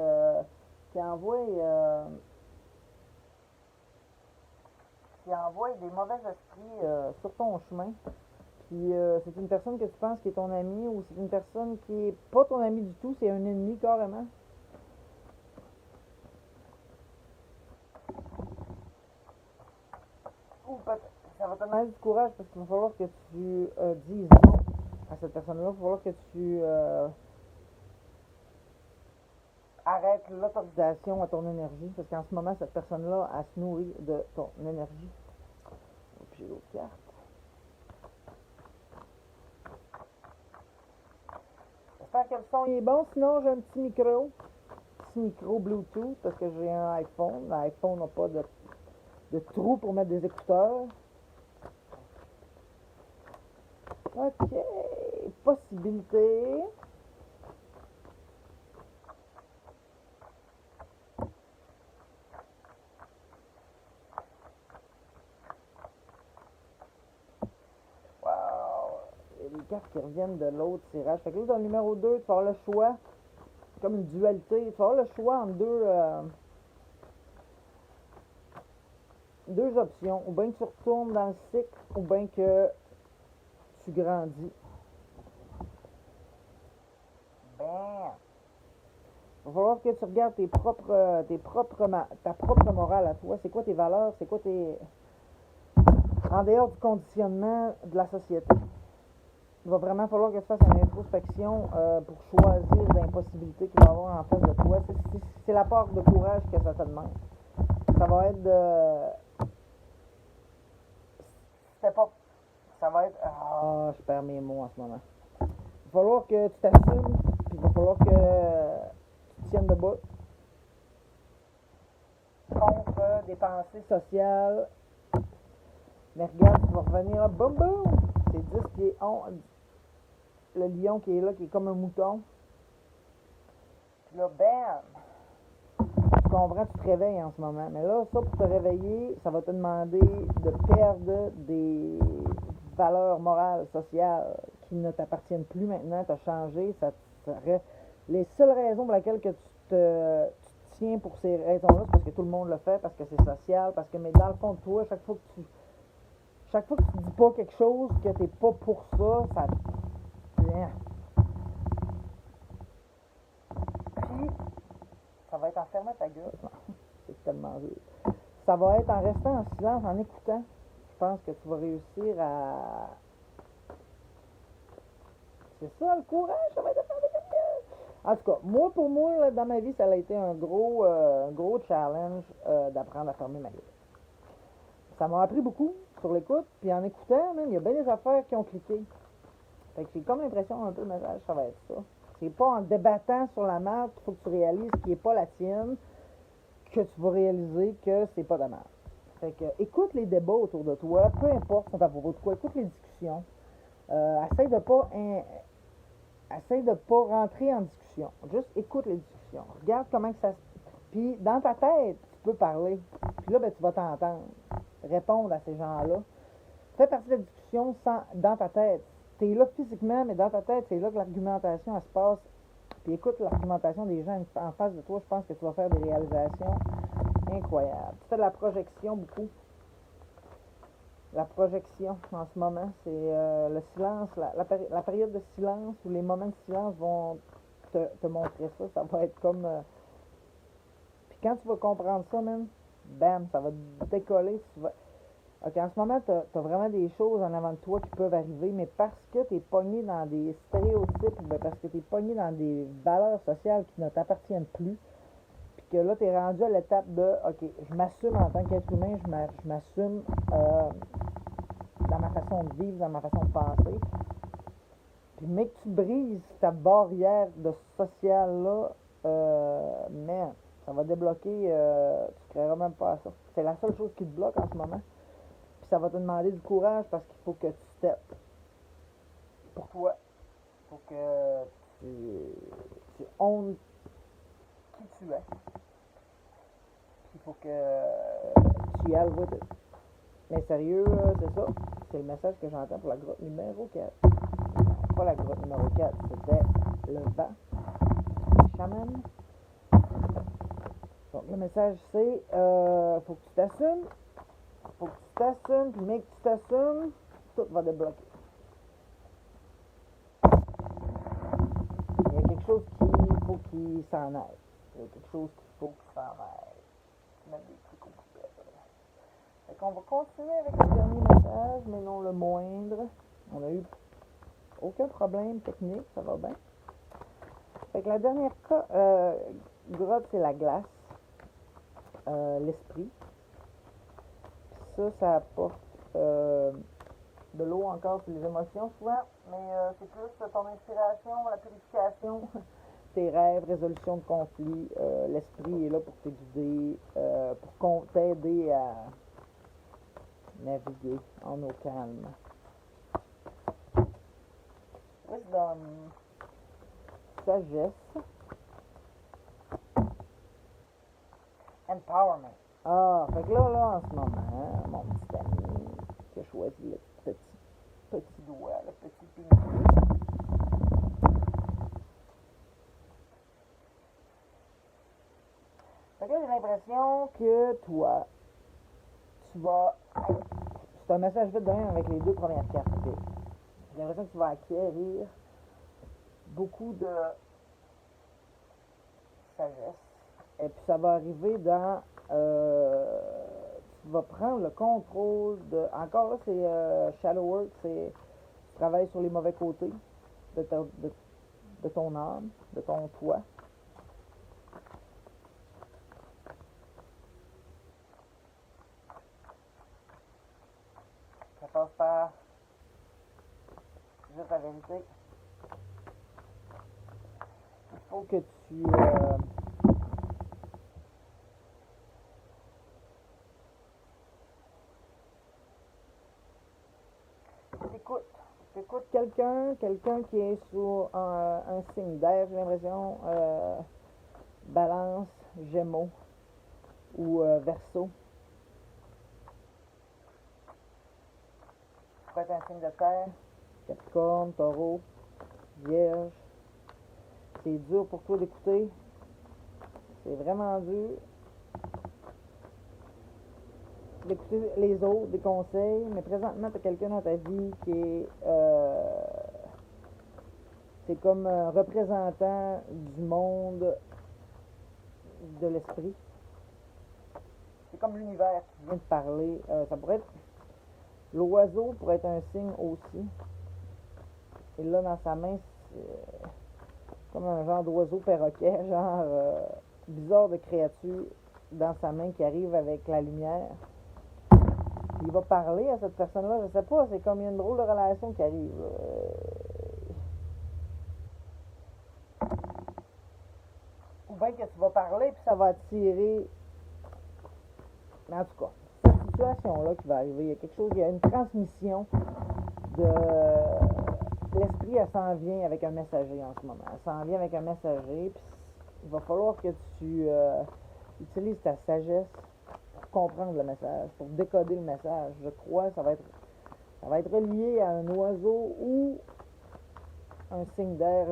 envoie... qui envoie des mauvais esprits sur ton chemin. Puis c'est une personne que tu penses qui est ton ami ou c'est une personne qui est pas ton ami du tout, c'est un ennemi carrément. Ou peut-être ça va te demander du courage parce qu'il va falloir que tu dises non à cette personne-là. Il va falloir que tu arrêtes l'autorisation à ton énergie parce qu'en ce moment, cette personne-là, elle se nourrit de ton énergie. Et puis j'ai l'autre carte. J'espère que le son est bon, sinon j'ai un petit micro Bluetooth parce que j'ai un iPhone. L'iPhone n'a pas de trou pour mettre des écouteurs. Ok, possibilité. Wow, il y a des cartes qui reviennent de l'autre tirage. Fait que là, dans le numéro 2, tu vas avoir le choix. C'est comme une dualité. Tu vas avoir le choix entre deux options. Ou bien que tu retournes dans le cycle, ou bien que tu grandis. Ben, il va falloir que tu regardes ta propre morale à toi. C'est quoi tes valeurs? C'est quoi tes... En dehors du conditionnement de la société. Il va vraiment falloir que tu fasses une introspection pour choisir l'impossibilité qu'il va y avoir en face de toi. C'est la part de courage que ça te demande. Ça va être de... C'est pas... Ça va être... Ah, je perds mes mots en ce moment. Il va falloir que tu t'assumes, puis il va falloir que tiennent debout contre des pensées sociales. Mais regarde, tu vas revenir là, boum boum! C'est 10 pieds 11. Le lion qui est là, qui est comme un mouton. Puis là, bam! Tu comprends, tu te réveilles en ce moment. Mais là, ça, pour te réveiller, ça va te demander de perdre des valeurs morales, sociales, qui ne t'appartiennent plus maintenant. Tu as changé. Les seules raisons pour lesquelles que tu te tiens pour ces raisons-là, c'est parce que tout le monde le fait, parce que c'est social, parce que, mais dans le fond de toi, chaque fois que tu dis pas quelque chose, que t'es pas pour ça, Puis, ça va être en fermant ta gueule. C'est tellement dur. Ça va être en restant en silence, en écoutant. Je pense que tu vas réussir à... C'est ça, le courage, ça va être de faire des mieux. En tout cas, pour moi, là, dans ma vie, ça a été un gros challenge d'apprendre à fermer ma gueule. Ça m'a appris beaucoup sur l'écoute, puis en écoutant, même, il y a bien des affaires qui ont cliqué. Fait que j'ai comme l'impression un peu le message, ça va être ça. C'est pas en débattant sur la marque qu'il faut que tu réalises qui n'est pas la tienne que tu vas réaliser que c'est pas de marque. Fait que écoute les débats autour de toi, peu importe sont à propos de quoi, écoute les discussions. Essaye de pas rentrer en discussion. Juste écoute les discussions. Regarde comment que ça se... Puis dans ta tête, tu peux parler. Puis là, ben, tu vas t'entendre. Répondre à ces gens-là. Fais partie de la discussion dans ta tête. Tu es là physiquement, mais dans ta tête, c'est là que l'argumentation elle se passe. Puis écoute l'argumentation des gens en face de toi, je pense que tu vas faire des réalisations incroyables. Tu fais de la projection beaucoup. La projection en ce moment, c'est le silence, la période de silence où les moments de silence vont te montrer ça. Ça va être comme... Puis quand tu vas comprendre ça, même, bam, ça va décoller. Ok, en ce moment, tu as vraiment des choses en avant de toi qui peuvent arriver, mais parce que tu es pogné dans des stéréotypes, ben parce que tu es pogné dans des valeurs sociales qui ne t'appartiennent plus, puis que là, tu es rendu à l'étape de, ok, je m'assume en tant qu'être humain, je m'assume dans ma façon de vivre, dans ma façon de penser. Puis, mais que tu brises ta barrière de social-là, man, ça va débloquer, tu ne créeras même pas à ça. C'est la seule chose qui te bloque en ce moment. Puis ça va te demander du courage parce qu'il faut que tu steppes pour toi. Il faut que tu honnes qui tu es. Puis il faut que tu y ailles with it. Mais sérieux, c'est ça. C'est le message que j'entends pour la grotte numéro 4. Pas la grotte numéro 4, c'était le vent. Chaman. Donc le message c'est faut que tu t'assumes. Faut que tu t'assumes, puis mec, que tu t'assumes, tout va débloquer. Il y a quelque chose qu'il faut qu'il s'en aille. Il y a quelque chose qu'il faut qu'il s'en aille. Mettre des trucs au poubelle. Fait qu'on va continuer avec le dernier message, mais non le moindre. On a eu aucun problème technique, ça va bien. Fait que la dernière grotte, c'est la glace. L'esprit. Ça apporte de l'eau encore sur les émotions souvent, mais c'est plus ton inspiration, la purification, tes rêves, résolution de conflits. L'esprit est là pour t'aider, pour t'aider à naviguer en eau calme. Wisdom, sagesse, empowerment. Ah, fait que là, en ce moment, mon petit ami qui a choisi le petit doigt, le petit pinky. Fait que là, j'ai l'impression que toi, tu vas... C'est un message vite de même avec les deux premières cartes, ok? J'ai l'impression que tu vas acquérir beaucoup de sagesse. Et puis ça va arriver dans... tu vas prendre le contrôle de... Encore là, c'est Shadow Work, c'est... Tu travailles sur les mauvais côtés de ton âme, de ton toi. Ça passe par juste la vérité. Il faut que tu quelqu'un qui est sur un signe d'air, j'ai l'impression, Balance, Gémeaux ou Verseau. Ça peut être un signe de terre, Capricorne, Taureau, Vierge. C'est dur pour toi d'écouter. C'est vraiment dur d'écouter les autres, des conseils, mais présentement, tu as quelqu'un dans ta vie qui est c'est comme un représentant du monde de l'esprit. C'est comme l'univers qui vient de parler. Ça pourrait être l'oiseau pourrait être un signe aussi. Et là, dans sa main, c'est comme un genre d'oiseau perroquet, genre bizarre de créature dans sa main qui arrive avec la lumière. Il va parler à cette personne-là, je sais pas, c'est comme il y a une drôle de relation qui arrive. Ou bien que tu vas parler puis ça va attirer. Mais en tout cas, cette situation-là qui va arriver, il y a quelque chose, il y a une transmission de l'esprit, elle s'en vient avec un messager en ce moment. Elle s'en vient avec un messager, puis il va falloir que tu utilises ta sagesse pour comprendre le message, pour décoder le message. Je crois que ça va être relié à un oiseau ou un signe d'air,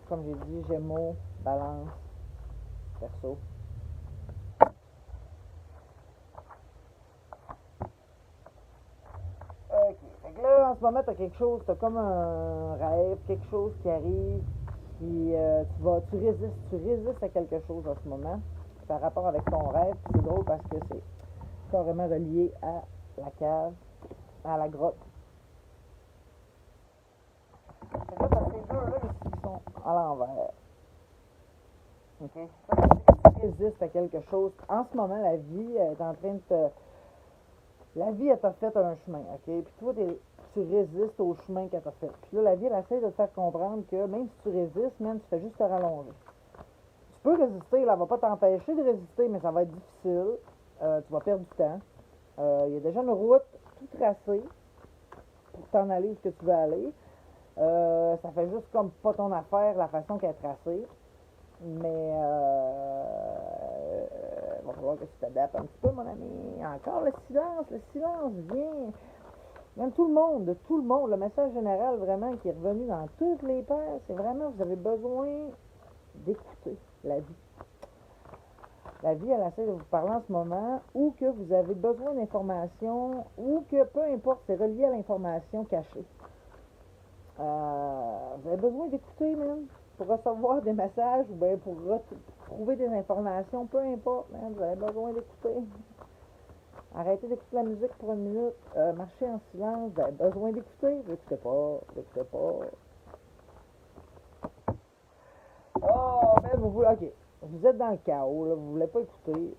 comme j'ai dit, Gémeaux, Balance, Verseau. Ok. Fait que là, en ce moment, t'as quelque chose, t'as comme un rêve, quelque chose qui arrive, puis tu résistes à quelque chose en ce moment. Ça a rapport avec ton rêve, puis c'est drôle parce que c'est carrément relié à la cave, à la grotte. C'est là, parce que ces deux-là, ici, qui sont à l'envers. Ok? Ça, tu résistes à quelque chose. En ce moment, la vie est en train de te. La vie, elle t'a fait un chemin, ok? Puis toi, tu résistes au chemin qu'elle t'a fait. Puis là, la vie, elle essaie de te faire comprendre que même si tu résistes, même, tu fais juste te rallonger. Tu peux résister, là, elle va pas t'empêcher de résister, mais ça va être difficile. Tu vas perdre du temps. Il y a déjà une route tout tracée pour t'en aller où ce que tu veux aller. Ça fait juste comme pas ton affaire la façon qu'elle est tracée. Mais va falloir que tu t'adaptes un petit peu, mon ami. Encore le silence vient. Même tout le monde, le message général vraiment qui est revenu dans toutes les paires, c'est vraiment vous avez besoin d'écouter la vie. La vie, elle essaie de vous parler en ce moment, ou que vous avez besoin d'informations, ou que peu importe, c'est relié à l'information cachée. Vous avez besoin d'écouter, même, pour recevoir des messages, ou bien pour trouver des informations, peu importe, man, vous avez besoin d'écouter. Arrêtez d'écouter la musique pour une minute, marchez en silence, vous avez besoin d'écouter, vous n'écoutez pas. Oh, mais vous voulez, ok, vous êtes dans le chaos, là, vous voulez pas écouter,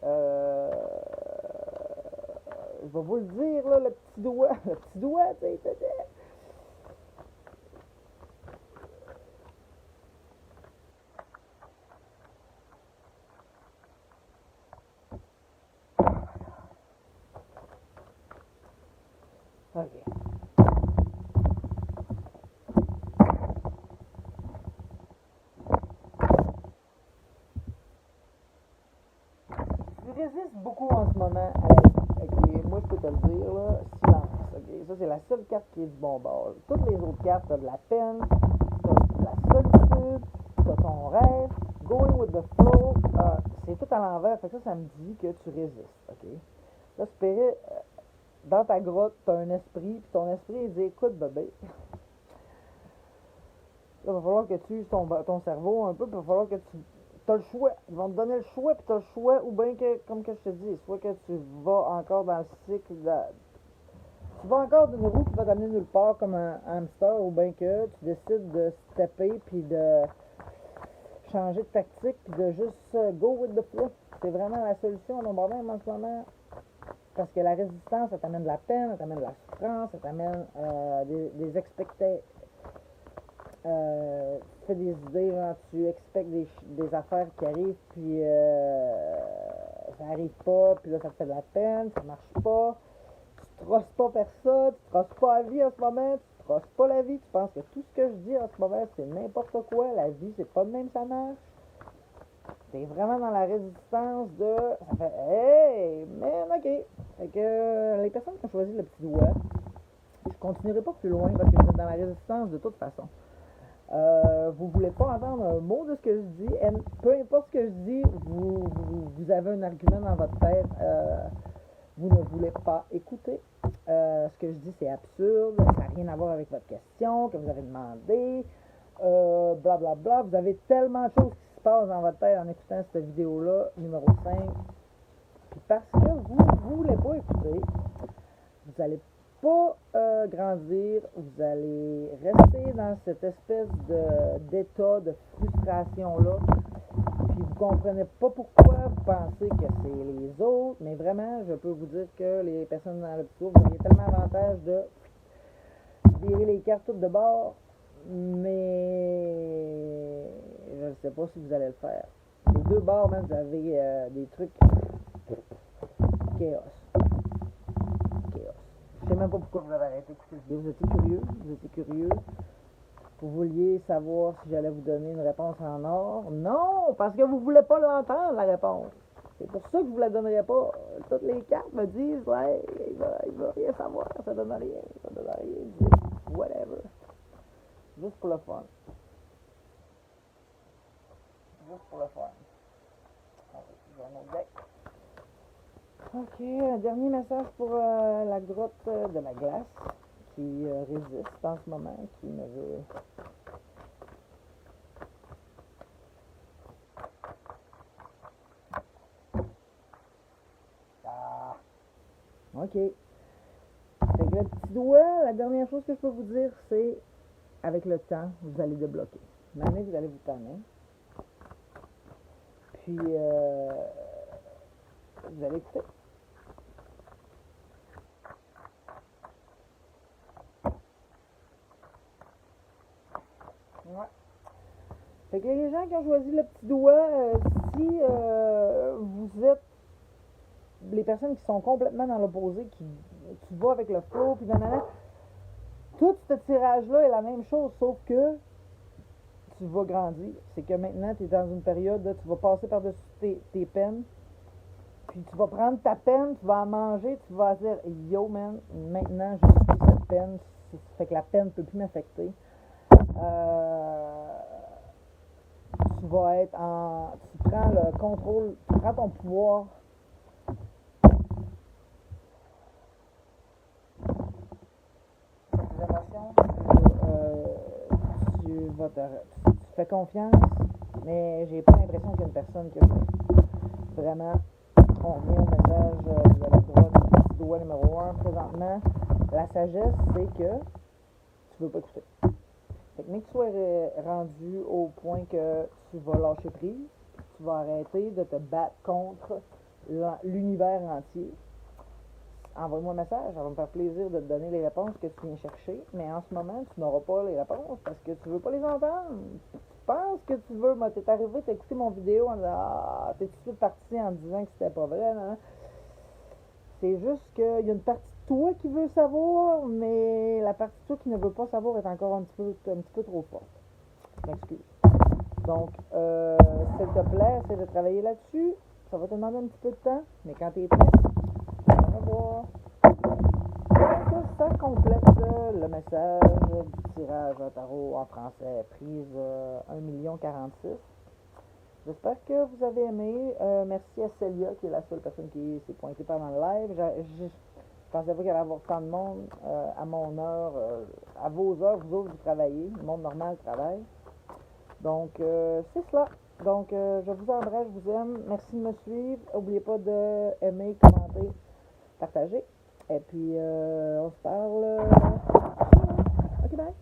je vais vous le dire, là, le petit doigt, tu sais, ok. Je résiste beaucoup en ce moment à la vie. Okay? Moi, je peux te le dire, là, silence. Okay? Ça, c'est la seule carte qui est du bon bord. Toutes les autres cartes, t'as de la peine, t'as de la solitude, t'as ton rêve, going with the flow. C'est tout à l'envers. Fait que ça me dit que tu résistes. Okay? Là, dans ta grotte, t'as un esprit, puis ton esprit, il dit, écoute, bébé. Là, il va falloir que tu uses ton cerveau un peu, puis il va falloir que tu as le choix. Ils vont te donner le choix, puis tu as le choix, ou bien que, comme que je te dis, soit que tu vas encore dans le cycle, tu vas encore d'une roue qui va t'amener nulle part comme un hamster, ou bien que tu décides de stepper, puis de changer de tactique, puis de juste go with the flow. C'est vraiment la solution à mon problème en ce moment. Parce que la résistance, ça t'amène de la peine, ça t'amène de la souffrance, ça t'amène des expectations. Tu fais des idées, genre, tu expectes des affaires qui arrivent, puis ça arrive pas, puis là ça te fait de la peine, ça marche pas, tu trosses pas personne, tu trosses pas la vie en ce moment, tu trosses pas la vie, tu penses que tout ce que je dis en ce moment, c'est n'importe quoi, la vie, c'est pas de même, ça marche. T'es vraiment dans la résistance de... Ça fait, hey, man, ok. Fait que les personnes qui ont choisi le petit doigt, je continuerai pas plus loin parce que vous êtes dans la résistance de toute façon. Vous voulez pas entendre un mot de ce que je dis, et peu importe ce que je dis, vous avez un argument dans votre tête, vous ne voulez pas écouter. Ce que je dis, c'est absurde, ça n'a rien à voir avec votre question que vous avez demandé, blablabla. Bla, bla. Vous avez tellement de choses qui se passent dans votre tête en écoutant cette vidéo-là, numéro 5. Puis parce que vous ne voulez pas écouter, vous n'allez pas grandir, vous allez rester dans cette espèce d'état de frustration-là. Puis vous comprenez pas pourquoi vous pensez que c'est les autres, mais vraiment, je peux vous dire que les personnes dans le petit tour, vous auriez tellement avantage de virer les cartes toutes de bord, mais je ne sais pas si vous allez le faire. Les deux bords, même, vous avez des trucs chaos. Je sais même pas pourquoi vous avez arrêté d'écouter cette vidéo. Vous étiez curieux. Vous vouliez savoir si j'allais vous donner une réponse en or. Non, parce que vous voulez pas l'entendre, la réponse. C'est pour ça que je vous la donnerai pas. Toutes les cartes me disent, ouais, il va rien savoir, ça donne rien, whatever. Juste pour le fun. Juste pour le fun. J'ai un autre deck. Ok, un dernier message pour la grotte de la glace qui résiste en ce moment, qui me veut... Ah. Ok. Fait que le petit doigt, la dernière chose que je peux vous dire, c'est avec le temps, vous allez débloquer. Maintenant, vous allez vous tanner. Puis, vous allez écouter. Ouais. Fait que les gens qui ont choisi le petit doigt, si vous êtes les personnes qui sont complètement dans l'opposé, qui tu vas avec le flow, puis nanana, tout ce tirage-là est la même chose, sauf que tu vas grandir. C'est que maintenant, tu es dans une période où tu vas passer par-dessus tes peines, puis tu vas prendre ta peine, tu vas en manger, tu vas dire « Yo, man, maintenant, je suis cette peine, ça fait que la peine ne peut plus m'affecter. » Tu vas être en... Tu prends le contrôle, tu prends ton pouvoir. Tes émotions, tu fais confiance, mais j'ai pas l'impression qu'il y a une personne qui a fait. Vraiment, on vient au message de la droite du petit doigt numéro 1 présentement. La sagesse, c'est que tu veux pas écouter. Fait que, mais que tu sois rendu au point que tu vas lâcher prise, tu vas arrêter de te battre contre l'univers entier. Envoie-moi un message, ça va me faire plaisir de te donner les réponses que tu viens chercher, mais en ce moment, tu n'auras pas les réponses parce que tu veux pas les entendre. Tu penses que tu veux, mais t'es arrivé, t'as écouté mon vidéo en disant « Ah, t'es tout de suite parti en disant que c'était pas vrai, non? » C'est juste qu'il y a une partie de toi qui veut savoir, mais la partie de toi qui ne veut pas savoir est encore un petit peu trop forte. Je m'excuse. Donc, s'il te plaît, essaie de travailler là-dessus. Ça va te demander un petit peu de temps, mais quand tu es prêt, on va voir. Donc, ça complète le message du tirage à tarot en français, prise 1,046 000. J'espère que vous avez aimé. Merci à Célia, qui est la seule personne qui s'est pointée pendant le live. Je pensais pas qu'il allait y avoir tant de monde à mon heure, à vos heures, vous autres, vous travaillez. Le monde normal travaille. Donc, c'est cela. Donc, je vous embrasse, je vous aime. Merci de me suivre. N'oubliez pas de aimer, commenter, partager. Et puis, on se parle. Ok, bye.